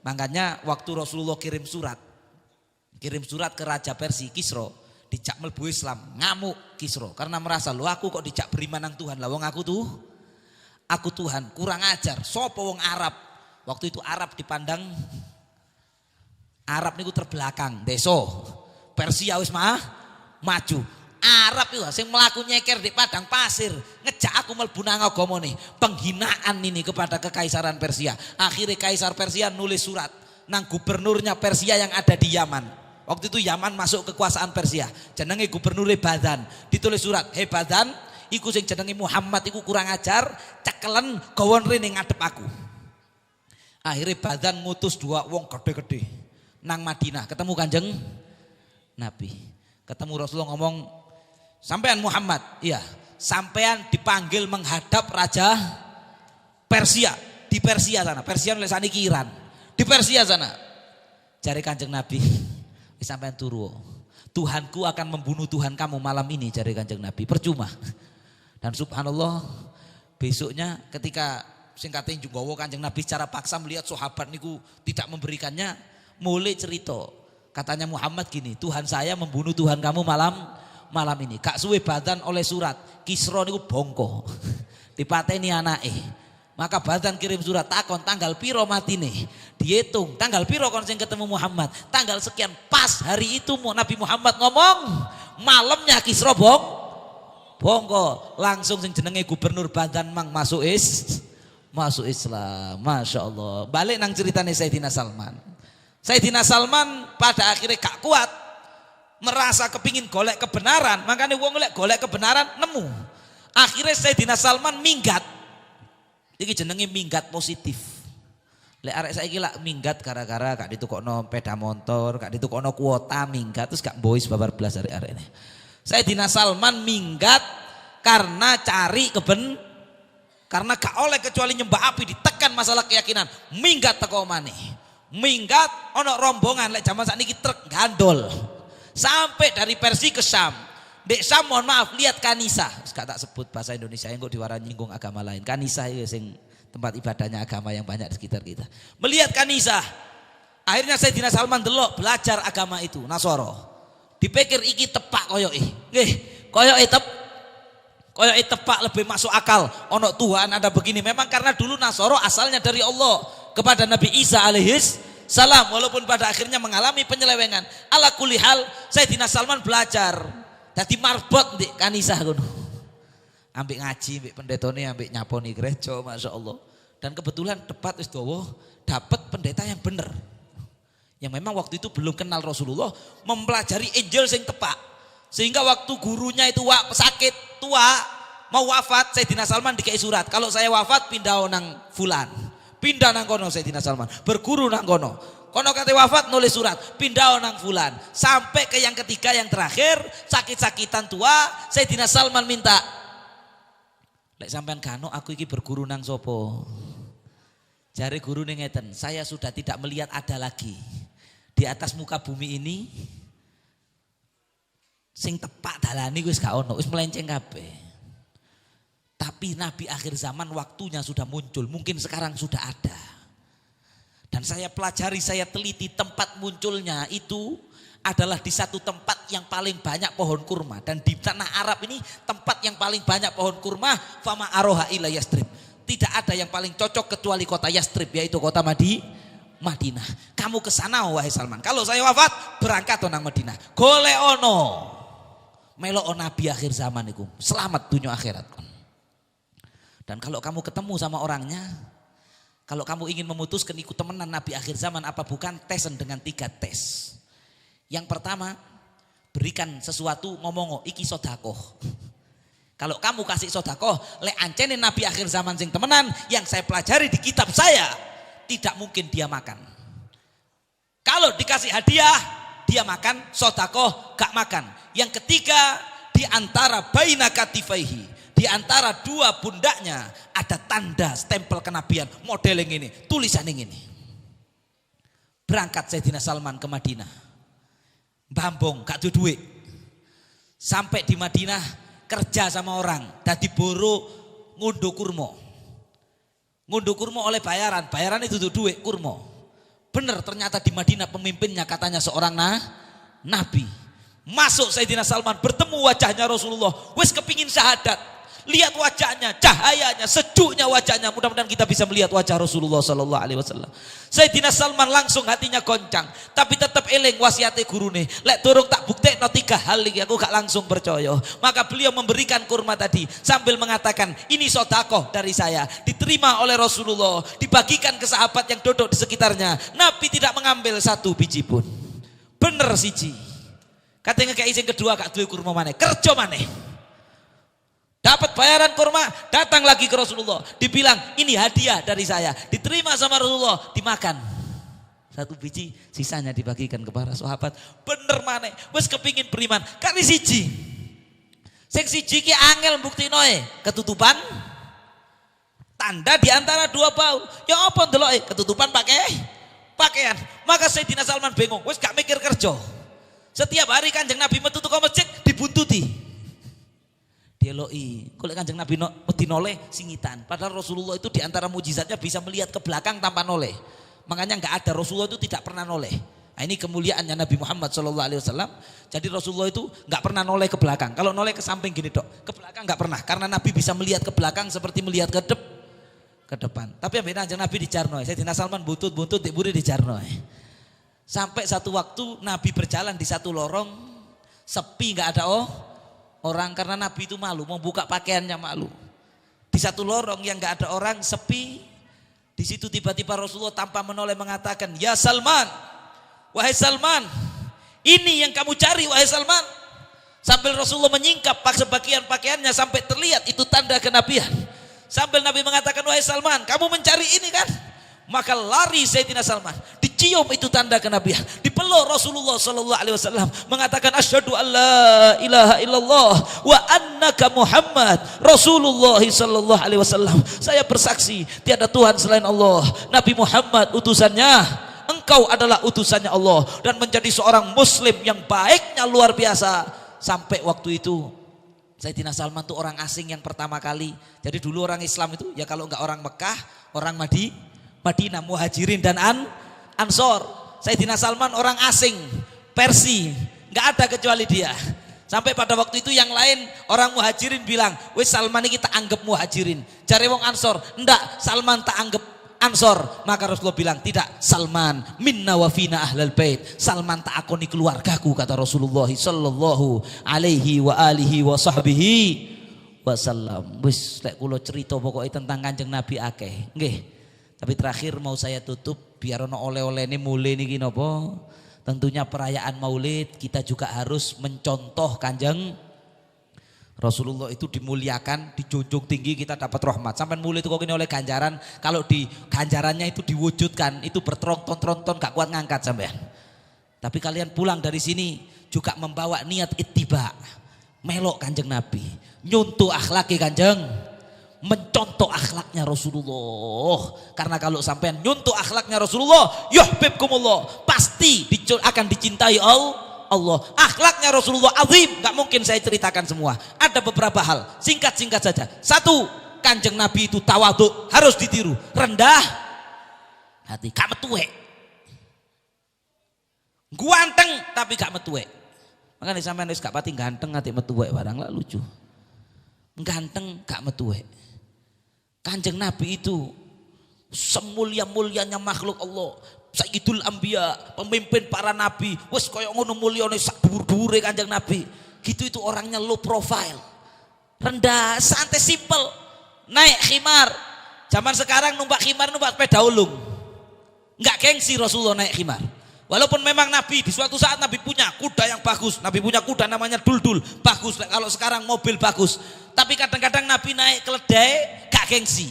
Makanya waktu Rasulullah kirim surat ke Raja Persia Kisra, dicak mlebu Islam, ngamuk Kisra karena merasa lho aku kok dicak beriman nang Tuhan, lah wong aku Tuhan, kurang ajar. Sopo wong Arab? Waktu itu Arab dipandang, Arab niku terbelakang, deso. Persia wis maju. Arab itu sing melaku nyeker di padang pasir, ngejak aku mlebu nang agamane. Penghinaan ini kepada kekaisaran Persia. Akhirnya Kaisar Persia nulis surat nang gubernurnya Persia yang ada di Yaman. Waktu itu Yaman masuk kekuasaan Persia. Jenenge gubernure Badan. Ditulis surat, "Hei Badan, iku sing jenenge Muhammad iku kurang ajar, cekelen gawon rene ngadep aku." Akhirnya Badan ngutus 2 wong gede-gede nang Madinah, ketemu Kanjeng Nabi. Ketemu Rasulullah ngomong, "Sampean Muhammad, iya, sampean dipanggil menghadap Raja Persia di Persia sana. Persia oleh saniki Iran. Di Persia sana." Jari Kanjeng Nabi, "Sampean turu. Tuhanku akan membunuh Tuhan kamu malam ini," jari Kanjeng Nabi. Percuma. Dan subhanallah, besoknya ketika singkatnya nggawa Kanjeng Nabi secara paksa melihat sahabat niku tidak memberikannya, mulai cerita. Katanya Muhammad gini, "Tuhan saya membunuh Tuhan kamu malam ini." Kak suwe Badan oleh surat, Kisra niku bongko. Dipateni anake. Maka Badan kirim surat takon tanggal piro matine. Dihitung tanggal piro kon sing ketemu Muhammad. Tanggal sekian, pas hari itu Nabi Muhammad ngomong, malamnya Kisra bongko. Langsung sing jenenge gubernur Badan mang masuk Islam. Masya Allah. Balik nang ceritane Sayyidina Salman. Sayyidina Salman pada akhirnya gak kuat, merasa kepingin golek kebenaran, makanya wong golek kebenaran nemu. Akhirnya Sayyidina Salman minggat. Iki jenenge minggat positif. Lek arek saiki lak minggat gara-gara gak ditukokno peda motor, gak ditukokno kuota minggat terus gak bois babar belas arek-arek ini. Sayyidina Salman minggat karena cari karena gak oleh kecuali nyembah api, ditekan masalah keyakinan, minggat teko maneh. Minggat ono rombongan lek zaman sakniki truk gandol. Sampai dari Persia ke Syam. Dek Sam mohon maaf lihat kanisa, gak tak sebut bahasa Indonesia yang kok diwara nyinggung agama lain. Kanisa itu sing tempat ibadahnya agama yang banyak di sekitar kita. Melihat kanisa, akhirnya Sayyidina Salman delok belajar agama itu Nasoro. Dipikir iki tepak koyoke. Nggih, koyoke tepak lebih masuk akal. Ono Tuhan ada begini. Memang karena dulu Nasoro asalnya dari Allah kepada Nabi Isa alaihis salam, walaupun pada akhirnya mengalami penyelewengan. Ala kulli hal Sayyidina Salman belajar. Dadi marbot di kanisa ngono. Ambek ngaji, ambek pendetone, ambek nyaponi gereja, Masya Allah. Dan kebetulan tepat wis dawa dapat pendeta yang benar. Yang memang waktu itu belum kenal Rasulullah, mempelajari Injil sing tepak. Sehingga waktu gurunya itu sakit, tua, mau wafat, Sayyidina Salman dikei surat. Kalau saya wafat pindah nang fulan. Pindah nang kono Sayyidina Salman, berguru nang kono. Kono kate wafat nulis surat, pindah nang fulan. Sampai ke yang ketiga yang terakhir, sakit-sakitan tua, Sayyidina Salman minta, lek sampean kano aku iki berguru nang sopo. Jare guru ngeten, saya sudah tidak melihat ada lagi di atas muka bumi ini sing tepak dalane wis gak ono, wis melenceng kabeh. Tapi Nabi akhir zaman waktunya sudah muncul, mungkin sekarang sudah ada. Dan saya pelajari, saya teliti tempat munculnya itu adalah di satu tempat yang paling banyak pohon kurma. Dan di tanah Arab ini tempat yang paling banyak pohon kurma, fama aroha ila Yastrib. Tidak ada yang paling cocok kecuali kota Yastrib, yaitu kota Madinah. Kamu ke sana wahai Salman. Kalau saya wafat berangkat nang Madinah. Golek ono melok nabi akhir zaman itu. Selamat dunia akhirat. Dan kalau kamu ketemu sama orangnya, kalau kamu ingin memutuskan ikut temenan Nabi akhir zaman apa bukan, tesen dengan 3 tes. Yang pertama, berikan sesuatu ngomong iki sodakoh. Kalau kamu kasih sodakoh, le ancene Nabi akhir zaman sing temenan yang saya pelajari di kitab saya, tidak mungkin dia makan. Kalau dikasih hadiah, dia makan, sodakoh gak makan. Yang ketiga, di antara baina katifaihi, di antara dua pundaknya ada tanda stempel kenabian model yang ini, tulisan yang ini. Berangkat Sayyidina Salman ke Madinah. Bambong gak ada duit. Sampai di Madinah kerja sama orang, dadi boro ngunduh kurma. Ngunduh kurma oleh bayaran itu duit kurma. Bener ternyata di Madinah pemimpinnya katanya seorang nabi. Masuk Sayyidina Salman bertemu wajahnya Rasulullah, wis kepingin syahadat. Lihat wajahnya, cahayanya, sejuknya wajahnya. Mudah-mudahan kita bisa melihat wajah Rasulullah sallallahu alaihi wasallam. Sayyidina Salman langsung hatinya goncang, tapi tetap eling wasiate gurune. Lek durung tak buktekno 3 hal iki aku gak langsung percaya. Maka beliau memberikan kurma tadi sambil mengatakan, "Ini sedekah dari saya, diterima oleh Rasulullah, dibagikan ke sahabat yang duduk di sekitarnya. Nabi tidak mengambil 1 biji pun." Bener siji. Katanya kayak izin kedua gak duwe kurma maneh, kerja maneh. Dapat bayaran kurma, datang lagi ke Rasulullah, dibilang ini hadiah dari saya, diterima sama Rasulullah, dimakan 1 biji, sisanya dibagikan kepada sahabat. Bener maneh, wis kepingin beriman, kali siji. Sing siji ki angel buktinoe, ketutupan tanda di antara 2 bau. Ya apa ndeloke? Ketutupan pakaian. Maka Sayyidina Salman bingung, wis gak mikir kerja. Setiap hari Kanjeng Nabi metu ke masjid dibuntuti. Dieloi, kalau Kanjeng Nabi wedi noleh singitan. Padahal Rasulullah itu diantara mujizatnya bisa melihat ke belakang tanpa noleh. Makanya nggak ada, Rasulullah itu tidak pernah noleh. Nah, ini kemuliaannya Nabi Muhammad SAW. Jadi Rasulullah itu nggak pernah noleh ke belakang. Kalau noleh ke samping gini dok, ke belakang nggak pernah. Karena Nabi bisa melihat ke belakang seperti melihat ke depan. Tapi yang beda Kanjeng Nabi di Jarno. Sayyidina Salman buntut diburi di Jarno. Sampai satu waktu Nabi berjalan di satu lorong sepi, nggak ada orang, karena Nabi itu malu, mau buka pakaiannya malu. Di satu lorong yang nggak ada orang, sepi. Di situ tiba-tiba Rasulullah tanpa menoleh mengatakan, "Ya Salman, wahai Salman, ini yang kamu cari wahai Salman." Sambil Rasulullah menyingkap sebagian pakaiannya sampai terlihat itu tanda kenabian. Sambil Nabi mengatakan, wahai Salman, kamu mencari ini kan? Maka lari Sayyidina Salman, dicium itu tanda kenabian, dipeluk Rasulullah sallallahu alaihi wasallam, mengatakan asyhadu alla ilaha illallah wa annaka Muhammad Rasulullah sallallahu alaihi wasallam. Saya bersaksi tiada Tuhan selain Allah, Nabi Muhammad utusannya, engkau adalah utusannya Allah, dan menjadi seorang muslim yang baiknya luar biasa. Sampai waktu itu Sayyidina Salman itu orang asing yang pertama kali. Jadi dulu orang Islam itu ya kalau enggak orang Mekah, orang Madinah, Muhajirin dan Ansor. Sayyidina Salman orang asing, Persi, nggak ada kecuali dia. Sampai pada waktu itu yang lain orang Muhajirin bilang, wes Salman ini kita anggap Muhajirin. Cari wong Ansor, enggak, Salman tak anggap Ansor. Maka Rasulullah bilang, tidak, Salman minna wa fina ahlal bait. Salman tak akoni keluargaku, kata Rasulullah sallallahu alaihi wa alihi wa sahbihi wasallam. Wis lek kula cerita pokoknya tentang Kanjeng Nabi akeh. Nggih. Tapi terakhir mau saya tutup biar ono oleh-oleh ini mulai niki napa. Tentunya perayaan Maulid kita juga harus mencontoh Kanjeng Rasulullah itu dimuliakan, dijunjung tinggi, kita dapat rahmat. Sampai mulai itu kok ini oleh ganjaran, kalau di ganjarannya itu diwujudkan, itu bertronton-tronton gak kuat ngangkat sampean. Tapi kalian pulang dari sini juga membawa niat ittiba, melok Kanjeng Nabi, nyuntuh akhlaki Kanjeng, mencontoh akhlaknya Rasulullah. Karena kalau sampean nyuntuh akhlaknya Rasulullah, yuhibbukumullah, pasti akan dicintai Allah. Akhlaknya Rasulullah azim, gak mungkin saya ceritakan semua. Ada beberapa hal, singkat-singkat saja. Satu, Kanjeng Nabi itu tawadhu, harus ditiru, rendah hati, gak metuwek, ganteng tapi gak metuwek. Makanya sampean wis gak pati ganteng ati metuwek barang lah lucu. Ganteng gak metuwek. Kanjeng Nabi itu semulia-mulianya makhluk Allah, Sayyidul Anbiya, pemimpin para nabi, wes koyo ngono mulyane sak dhuwur-dhuwure Kanjeng Nabi. Gitu itu orangnya low profile, rendah, santai, simple. Naik khimar. Zaman sekarang numpak khimar, numpak sepeda ulung. Enggak gengsi Rasulullah naik khimar. Walaupun memang Nabi di suatu saat Nabi punya kuda yang bagus, Nabi punya kuda namanya Duldul, bagus. Kalau sekarang mobil bagus, tapi kadang-kadang Nabi naik keledai gak gengsi.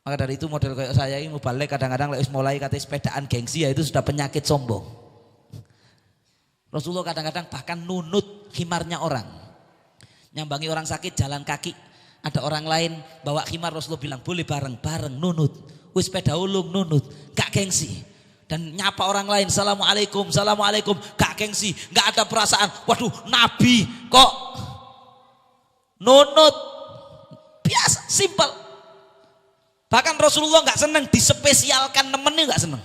Maka dari itu model kayak saya ini mau balik kadang-kadang mulai kata sepedaan gengsi, ya itu sudah penyakit sombong. Rasulullah kadang-kadang bahkan nunut khimarnya orang, nyambangi orang sakit jalan kaki, ada orang lain bawa khimar, Rasulullah bilang boleh bareng-bareng nunut, wis sepeda ulung nunut, gak gengsi. Dan nyapa orang lain, Assalamualaikum, Assalamualaikum, gak gengsi, gak ada perasaan, waduh Nabi kok nunut, biasa, simple. Bahkan Rasulullah gak seneng dispesialkan nemennya, gak seneng.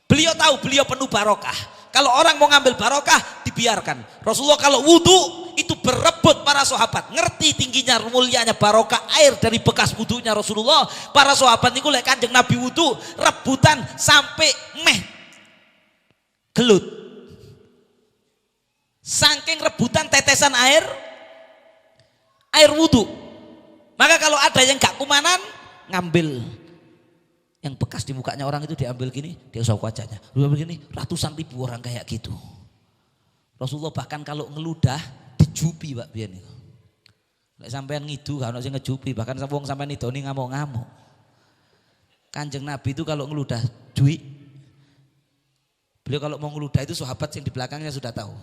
Beliau tahu beliau penuh barokah. Kalau orang mau ngambil barokah dibiarkan. Rasulullah kalau wudhu itu berebut para sahabat, ngerti tingginya mulianya barokah air dari bekas wudhunya Rasulullah. Para sahabat niku lek Kanjeng Nabi wudhu rebutan sampai meh gelut, saking rebutan tetesan air wudhu. Maka kalau ada yang gak kumanan, ngambil yang bekas di mukanya orang itu, diambil gini, dia usah wajahnya, diambil gini, ratusan ribu orang kayak gitu. Rasulullah bahkan kalau ngeludah dijupi Pak biyen niku. Lek sampean ngidu gak ono sing ngejupi, bahkan wong sampean nidoni ngamuk-ngamuk. Kanjeng Nabi itu kalau ngeludah duit, beliau kalau mau ngeludah itu sahabat yang di belakangnya sudah tahu.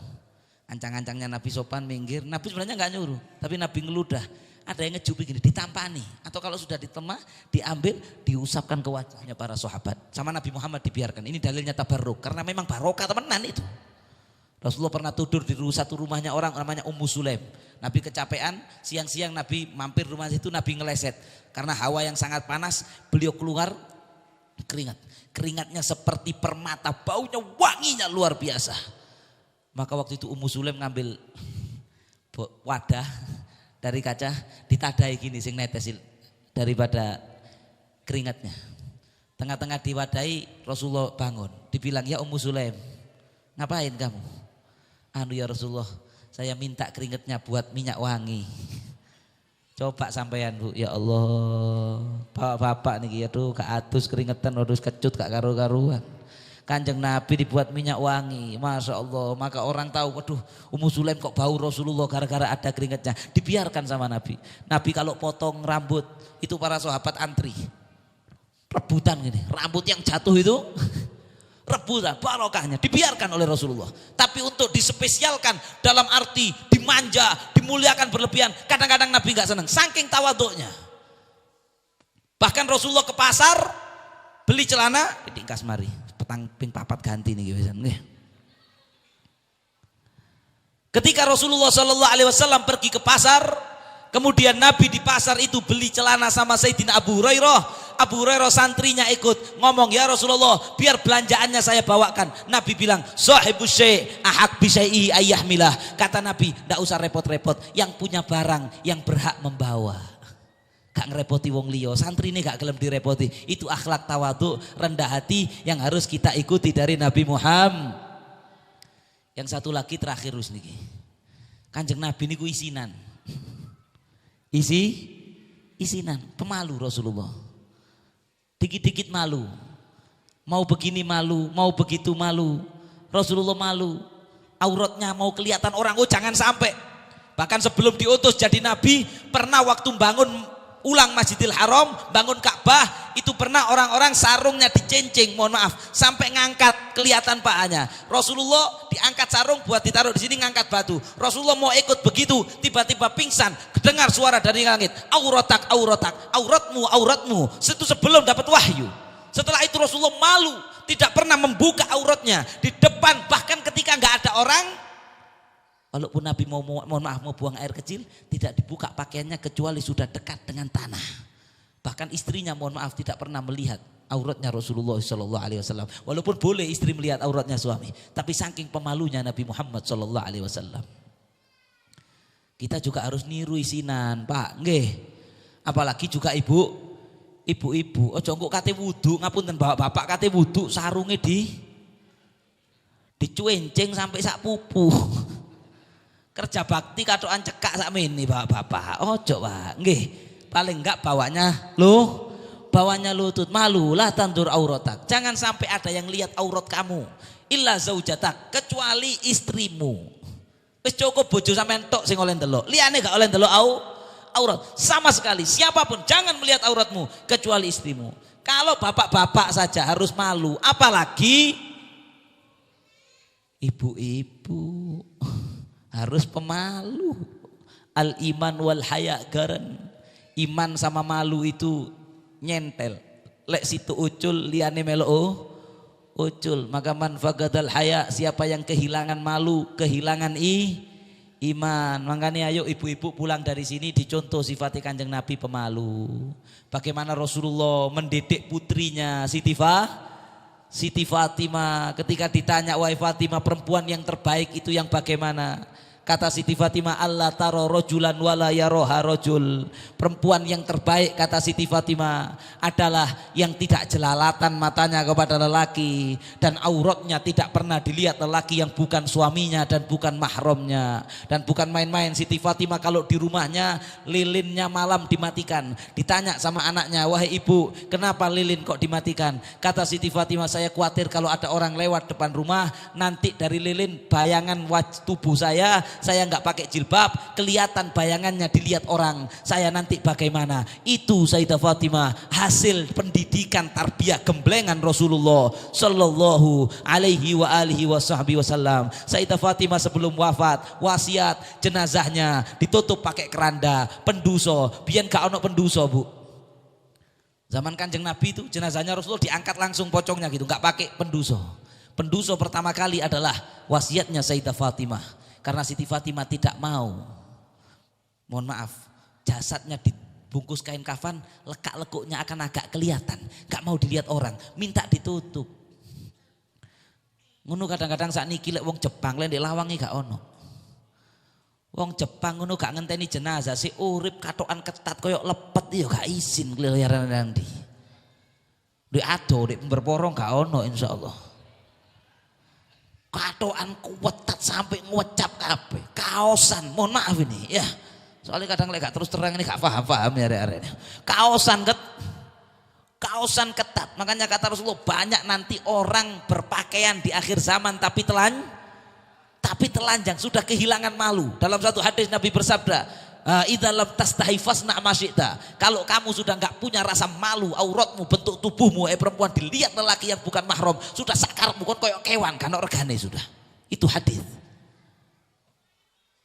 Ancang-ancangnya Nabi sopan minggir, Nabi sebenarnya nggak nyuruh, tapi Nabi ngeludah. Ada yang ngejupi gini, ditampani, atau kalau sudah ditema, diambil, diusapkan ke wajahnya para sahabat. Sama Nabi Muhammad dibiarkan. Ini dalilnya tabarruk, karena memang barokah temenan itu. Rasulullah pernah tidur di satu rumahnya orang namanya Ummu Sulaim. Nabi kecapean, siang-siang Nabi mampir rumah itu, Nabi ngeleset. Karena hawa yang sangat panas, beliau keluar keringat. Keringatnya seperti permata, baunya wanginya luar biasa. Maka waktu itu Ummu Sulaim ngambil wadah dari kaca, ditadai gini sing netesil daripada keringatnya. Tengah-tengah diwadahi, Rasulullah bangun, dibilang, ya Ummu Sulaim, ngapain kamu? Anu ya Rasulullah, saya minta keringatnya buat minyak wangi. Coba sampean Bu, ya Allah, bapak-bapak nih ya tuh, gak atus keringetan, harus kecut gak karu-karuan. Kanjeng Nabi dibuat minyak wangi, Masya Allah. Maka orang tahu, waduh Ummu Sulaim kok bau Rasulullah gara-gara ada keringetnya. Dibiarkan sama Nabi. Nabi kalau potong rambut itu para sahabat antri, rebutan gini, rambut yang jatuh itu rebutan, barokahnya dibiarkan oleh Rasulullah. Tapi untuk dispesialkan dalam arti dimanja, dimuliakan berlebihan, kadang-kadang Nabi gak senang, saking tawaduknya. Bahkan Rasulullah ke pasar beli celana, ditingkas mari petang ping papat ganti nih gitu. Ketika Rasulullah SAW pergi ke pasar, kemudian Nabi di pasar itu beli celana sama Sayyidina Abu Hurairah. Abu Hurairah santrinya ikut ngomong, ya Rasulullah biar belanjaannya saya bawakan. Nabi bilang, sahibu syai' ahak bisyai'i ayyahmilah. Kata Nabi, tidak usah repot-repot, yang punya barang yang berhak membawa. Gak ngerepoti wong liya, santri ini gak gelem direpoti. Itu akhlak tawadhu, rendah hati yang harus kita ikuti dari Nabi Muhammad. Yang satu lagi terakhir niki. Kanjeng Nabi niku isinan. Isinan, pemalu Rasulullah. Dikit-dikit malu. Mau begini malu, mau begitu malu. Rasulullah malu. Auratnya mau kelihatan orang, oh jangan sampai. Bahkan sebelum diutus jadi nabi, pernah waktu bangun ulang Masjidil Haram, bangun Ka'bah, itu pernah orang-orang sarungnya dicencing, mohon maaf, sampai ngangkat kelihatan pahanya. Rasulullah diangkat sarung buat ditaruh di sini, ngangkat batu. Rasulullah mau ikut begitu, tiba-tiba pingsan, dengar suara dari langit, auratak, auratak, auratmu, auratmu. Itu sebelum dapat wahyu. Setelah itu Rasulullah malu, tidak pernah membuka auratnya di depan, bahkan ketika nggak ada orang. Walaupun Nabi mau buang air kecil, tidak dibuka pakaiannya kecuali sudah dekat dengan tanah. Bahkan istrinya mohon maaf tidak pernah melihat auratnya Rasulullah SAW. Walaupun boleh istri melihat auratnya suami, tapi saking pemalunya Nabi Muhammad SAW. Kita juga harus niru isinan, Pak. Nggih. Apalagi juga ibu-ibu. Ojo engko kate wudu, ngapunten bapak kate wudu sarunge dicuencing sampai sak pupu. Kerja bakti katokan cekak sak meni bapak-bapak. Ojo Pak, nggih. Paling enggak bawanya lutut, malulah tandur auratak. Jangan sampai ada yang lihat aurat kamu. Illa zaujatak, kecuali istrimu. Wis cukup bojo sampean tok sing oleh ndelok. Liyane gak oleh ndelok aurat. Sama sekali siapapun jangan melihat auratmu kecuali istrimu. Kalau bapak-bapak saja harus malu, apalagi ibu-ibu. Harus pemalu. Al iman wal haya garan. Iman sama malu itu nyentel. Lek situ ucul liane melo ucul. Maka man fagadal haya, siapa yang kehilangan malu, kehilangan iman. Makanya ayo ibu-ibu pulang dari sini dicontoh sifat Kanjeng Nabi pemalu. Bagaimana Rasulullah mendidik putrinya Siti Fatimah. Ketika ditanya, wahai Fatimah, perempuan yang terbaik itu yang bagaimana? Kata Siti Fatimah, Allah taro rojulan wala yaroha rojul. Perempuan yang terbaik, kata Siti Fatimah, adalah yang tidak jelalatan matanya kepada lelaki, dan auratnya tidak pernah dilihat lelaki yang bukan suaminya dan bukan mahramnya. Dan bukan main-main Siti Fatimah kalau di rumahnya lilinnya malam dimatikan. Ditanya sama anaknya, wahai ibu, kenapa lilin kok dimatikan? Kata Siti Fatimah, saya khawatir kalau ada orang lewat depan rumah, nanti dari lilin bayangan tubuh saya nggak pakai jilbab, kelihatan bayangannya dilihat orang, saya nanti bagaimana? Itu Sayyidah Fatimah hasil pendidikan tarbiyah gemblengan Rasulullah sallallahu alaihi wa alihi wasallam. Sayyidah Fatimah sebelum wafat wasiat jenazahnya ditutup pakai keranda penduso, biyen gak ono penduso Bu. Zaman Kanjeng Nabi itu jenazahnya Rasulullah diangkat langsung pocongnya gitu, nggak pakai penduso. Penduso pertama kali adalah wasiatnya Sayyidah Fatimah. Karena Siti Fatimah tidak mau, mohon maaf, jasadnya dibungkus kain kafan, lekak-lekuknya akan agak kelihatan, gak mau dilihat orang, minta ditutup. Ngono kadang-kadang saat niki lek wong Jepang lek lawangi gak ono. Wong Jepang ngono gak ngenteni jenazah, si urip katokan ketat koyok lepet ya gak izin kelihatan nang ndi. Di ado, di berporong gak ono insyaallah. Katoan kuwetat sampai ngucap kabeh, kaosan, mohon maaf ini ya. Soalnya kadang lek gak terus terang ini gak paham ya arek-arek. Kaosan kaosan ketat. Makanya kata Rasulullah, banyak nanti orang berpakaian di akhir zaman tapi telanjang, sudah kehilangan malu. Dalam satu hadis Nabi bersabda, idza lam tastahi fasna ma syi'ta. Kalau kamu sudah enggak punya rasa malu, auratmu, bentuk tubuhmu perempuan dilihat lelaki yang bukan mahram, sudah sakarmu kon koyo kewan kan regane sudah. Itu hadis.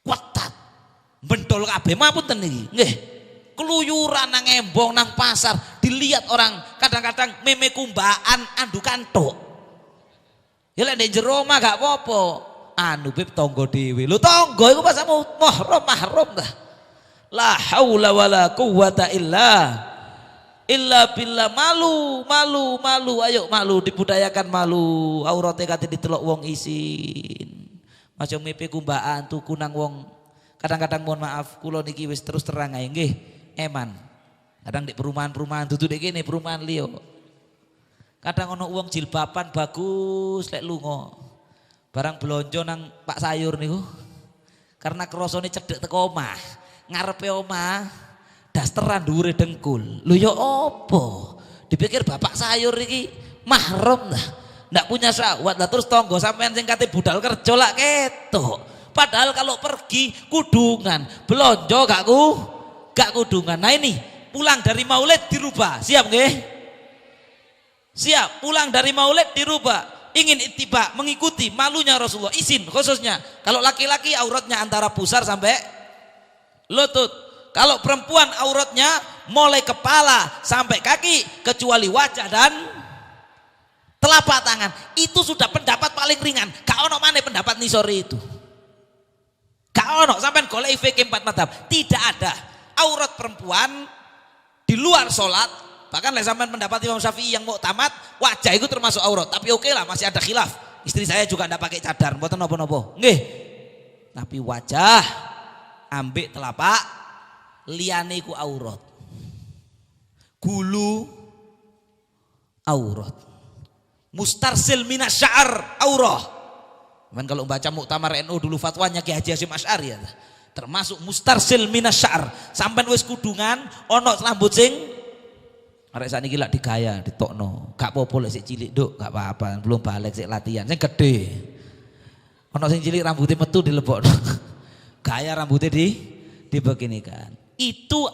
Ketat. Bendol kabeh mapunten iki. Nggih. Keluyuran nang embong nang pasar dilihat orang, kadang-kadang meme kumbaan andukan tok. Ya lek ndek jero mah gak apa-apa. Anu beb tangga dhewe. Lho tangga iku pasamu mahram dah. La haula wala quwata illa billah. Malu. Ayo malu, dibudayakan malu. Aurate kate ditelok wong isin. Macam meme kumbaan tuku nang wong. Kadang-kadang mohon maaf kula niki wis terus terang ae nggih. Eman, kadang di perumahan-perumahan tutu dek gini perumahan liyo. Kadang ono uang jilbaban bagus lek lunga. Barang belonjo nang Pak Sayur niku. Karena kerosone cedek teko omah, ngarepe omah dasteran dhuwure dengkul. Lho ya apa? Dipikir Bapak Sayur iki mahram dah. Ndak punya syahwat lah terus tonggo sampean sing kate budal kerja lak ketok. Padahal kalau pergi kudungan, belonjo gak kudungan. Nah ini pulang dari maulid dirubah. Siap nggih? Siap. Pulang dari maulid dirubah. Ingin ittiba, mengikuti malunya Rasulullah. Izin khususnya. Kalau laki-laki auratnya antara pusar sampai lutut. Kalau perempuan auratnya mulai kepala sampai kaki kecuali wajah dan telapak tangan. Itu sudah pendapat paling ringan. Gak ono maneh pendapat nisori itu. Gak ono sampean golek fikih 4 mazhab. Tidak ada. Aurat perempuan di luar sholat, bahkan lek sampean pendapat Imam Syafi'i yang muktamad, wajah itu termasuk aurat. Tapi oke lah, masih ada khilaf. Istri saya juga ndak pakai cadar, mboten napa-napa. Nggih. Tapi wajah ambek telapak liyane iku aurat. Gulu aurat. Mustarsil minas sya'ar aurah. Cuman kalau baca muktamar NU dulu fatwanya Ki Haji Hasyim Asy'ari ya. Termasuk mustarsil minas sya'ar. Sampean wis kudungan ono rambut sing arek sakniki lak digaya ditokno. Gak apa-apa lek sik cilik nduk, gak apa-apa, belum balik sik latihan. Sing gede. Ono sing cilik rambutnya metu dilebokno. Gaya rambutnya dibeginikan. Itu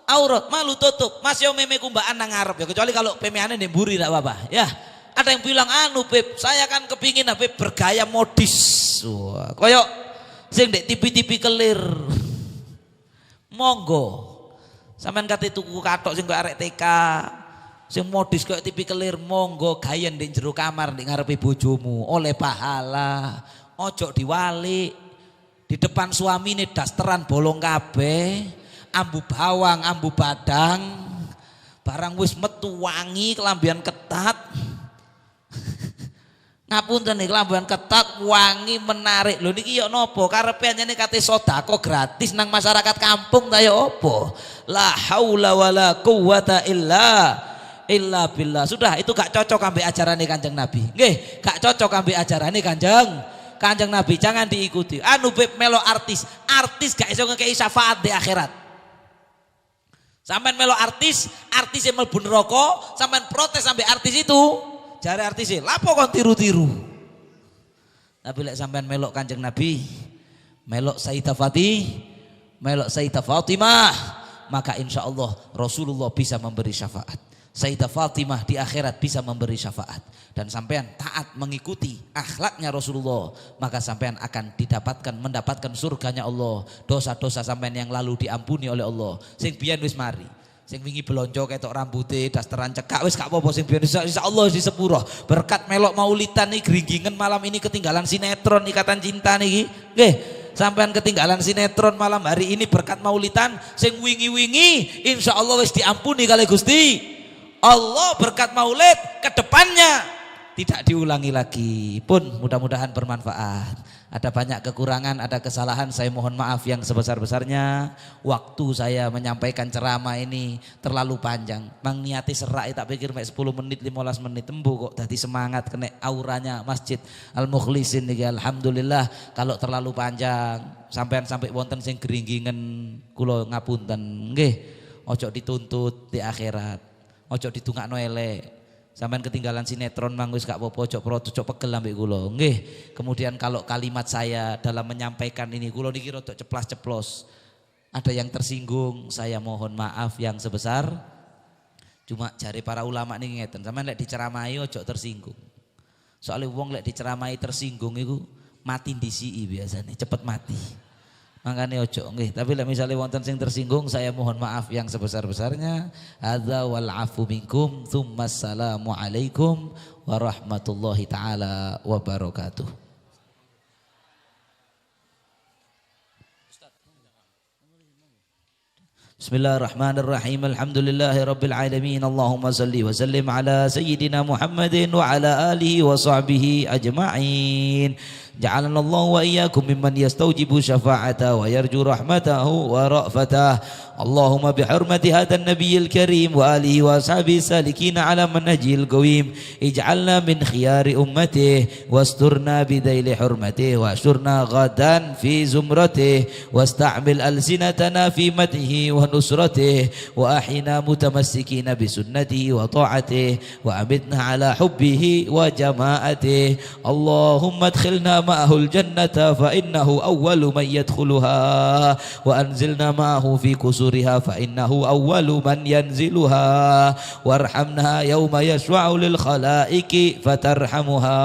aurat, malu tutup. Mas yo meme kumbaan nang ngarep ya, kecuali kalau pemeane ndek mburi gak apa-apa. Ya. Ada yang bilang anu Beb, saya kan kepingin Beb bergaya modis. Wah, koyok sing ndek tipi-tipi kelir. Monggo. Sampeyan kate tuku kathok sing kok arek TK, sing modis kok tipi kelir, monggo gayen ndek jero kamar ndek ngarepe bojomu, oleh pahala. Ojo diwalik. Di depan suamine dasteran bolong kabeh, ambu bawang, ambu badang. Barang wis metu wangi kelambian ketat. Ngapunten nih kelambian ketat wangi menarik. Lho niki yo nopo? Karepe nyene kate sedekah gratis nang masyarakat kampung ta yo opo? La haula wala quwata illa billah. Sudah itu gak cocok ambek ajarane Kanjeng Nabi. Nggih, gak cocok ambek ajarane Kanjeng Nabi. Jangan diikuti. Anu Beb melo artis gak iso ngekei syafaat di akhirat. Sampean melo artis yang mlebu neraka, sampean protes sampai artis itu. Jare artis lapo kon tiru-tiru. Tapi lek sampean melok Kanjeng Nabi, melok Sayyidah Fatimah, maka insya Allah Rasulullah bisa memberi syafaat. Sayyidah Fatimah di akhirat bisa memberi syafaat. Dan sampean taat mengikuti akhlaknya Rasulullah, maka sampean akan mendapatkan surganya Allah. Dosa-dosa sampean yang lalu diampuni oleh Allah. Sing biyen wis mari. Sing wingi belonjo ketok rambute dasteran cekak wis gak apa-apa sing biyen insyaallah di sepuro. Berkat melok maulidan iki gringgingen malam ini ketinggalan sinetron Ikatan Cinta niki. Nggih, sampean ketinggalan sinetron malam hari ini berkat maulidan sing wingi-wingi insyaallah wis diampuni kali Gusti Allah. Berkat maulid kedepannya tidak diulangi lagi. Pun mudah-mudahan bermanfaat. Ada banyak kekurangan, ada kesalahan, saya mohon maaf yang sebesar-besarnya. Waktu saya menyampaikan ceramah ini terlalu panjang. Mang niati serak tak pikir 10 menit 15 menit tembu kok tadi semangat kena auranya Masjid Al-Mukhlisin niki. Alhamdulillah. Kalau terlalu panjang sampai wonten sing geringgingen kula ngapunten. Nggih, ojo dituntut di akhirat. Ojo ditungakno elek. Sampean ketinggalan sinetron mang wis gak apa-apa, ojo pegel ambek kula. Nggih. Kemudian kalau kalimat saya dalam menyampaikan ini kula niki rada ceplas-ceplos. Ada yang tersinggung, saya mohon maaf yang sebesar. Cuma jare para ulama niki ngeten, sampean lek diceramahi ojo tersinggung. Soalnya wong lek diceramai tersinggung itu mati ndisiki biasanya, cepet mati. Makanya ojo nggih, tapi lek misalnya wonten sing tersinggung saya mohon maaf yang sebesar-besarnya. Hadza wal afu minkum, tsumma assalamu alaikum warahmatullahi taala wabarakatuh. Bismillahirrahmanirrahim. Alhamdulillahi rabbil alamin. Allahumma salli wa sallim ala sayyidina Muhammadin wa ala alihi wa sahbihi ajma'in. جعلنا الله وإياكم ممن يستوجب شفاعته ويرجو رحمته ورأفته. اللهم بحرمة هذا النبي الكريم وآله وأصحابه السالكين على منهجه القويم اجعلنا من خيار أمته واسترنا بذيل حرمته واشرنا غدا في زمرته واستعمل ألسنتنا في مدحه ونصرته وأحينا متمسكين بسنته وطاعته وأمتنا على حبه وجماعته. اللهم ادخلنا معه الجنة فإنه أول من يدخلها وأنزلنا معه في كسورها فإنه أول من ينزلها وارحمنا يوم يشفع للخلائق فترحمها.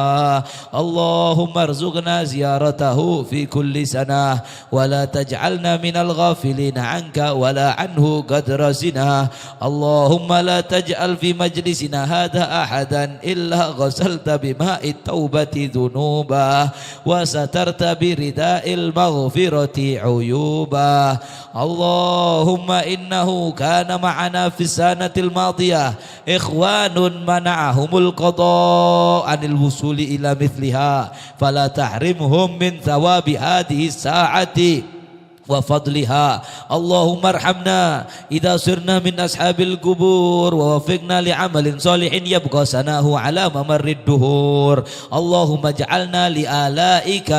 اللهم ارزقنا زيارته في كل سنة ولا تجعلنا من الغافلين عنك ولا عنه قدر سنة. اللهم لا تجعل في مجلسنا هذا أحدا إلا غسلت بماء التوبة ذنوبه وسترت برداء المغفرة عيوبه. اللهم إنه كان معنا في السنة الماضية إخوان منعهم القضاء عن الوصول إلى مثلها فلا تحرمهم من ثواب هذه الساعة وفضلها. اللهم ارحمنا إذا صرنا من أصحاب القبور ووفقنا لعمل صالح يبقى سناه على ممر الدهور. اللهم اجعلنا لآلائك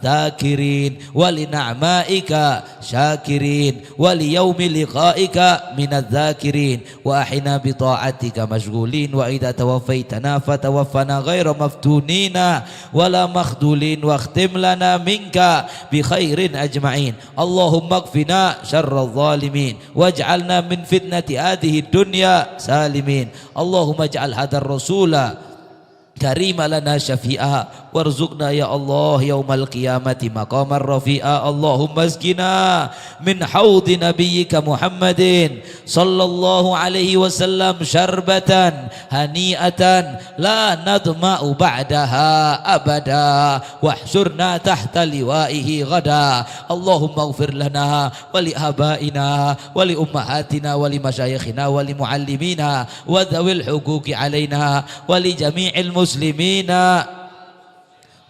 ذاكرين ولنعمائك شاكرين وليوم لقائك من الذاكرين وأحنا بطاعتك مشغولين وإذا توفيتنا فتوفنا غير مفتونين ولا مخذولين واختم لنا منك بخير أجمعين. اللهم اكفنا شر الظالمين واجعلنا من فتنة هذه الدنيا سالمين. اللهم اجعل هذا الرسول كريم لنا شفيعا وارزقنا يا الله يوم القيامة مقاما رفيعا. اللهم اسقنا من حوض نبيك محمد صلى الله عليه وسلم شربة هنيئة لا نظمأ بعدها أبدا واحشرنا تحت لوائه غدا. اللهم اغفر لنا ولآبائنا ولأمهاتنا ولمشايخنا ولمعلمينا وذوي الحقوق علينا ولجميع المسلمين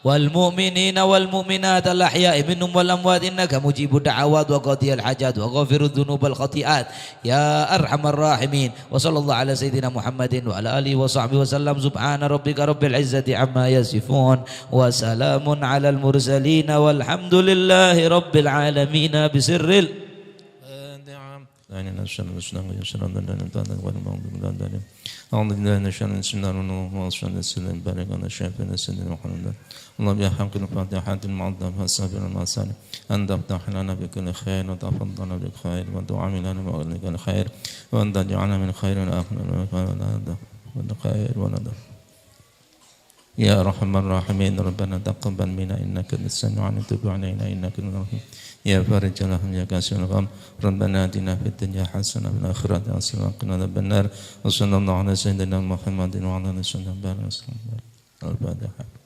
والمؤمنين والمؤمنات الأحياء منهم والأموات إنك مجيب الدعوات وقاضي الحاجات وغافر الذنوب والخطيئات يا أرحم الراحمين. وصلى الله على سيدنا محمد وعلى آله وصحبه وسلم. سبحان ربك رب العزة عما يصفون وسلام على المرسلين والحمد لله رب العالمين. بسر اللهم يا حق الفاتحة المعظم الصابر المصالح أن تفتح لنا بكل خير وتفضلنا بالخير وتعامل لنا بكل الخير وأن تجعلنا من خير الآخر والخير ونضر. يا أرحم الراحمين ربنا تقبل منا إنك أنت السميع العليم وتب علينا إنك أنت الرحيم. يا فارج الهم يا كاشف الغم ربنا آتنا في الدنيا حسنة وفي الآخرة حسنة وقنا عذاب النار. وصلى الله على سيدنا محمد وعلى آله وصحبه وسلم. الفاتحة.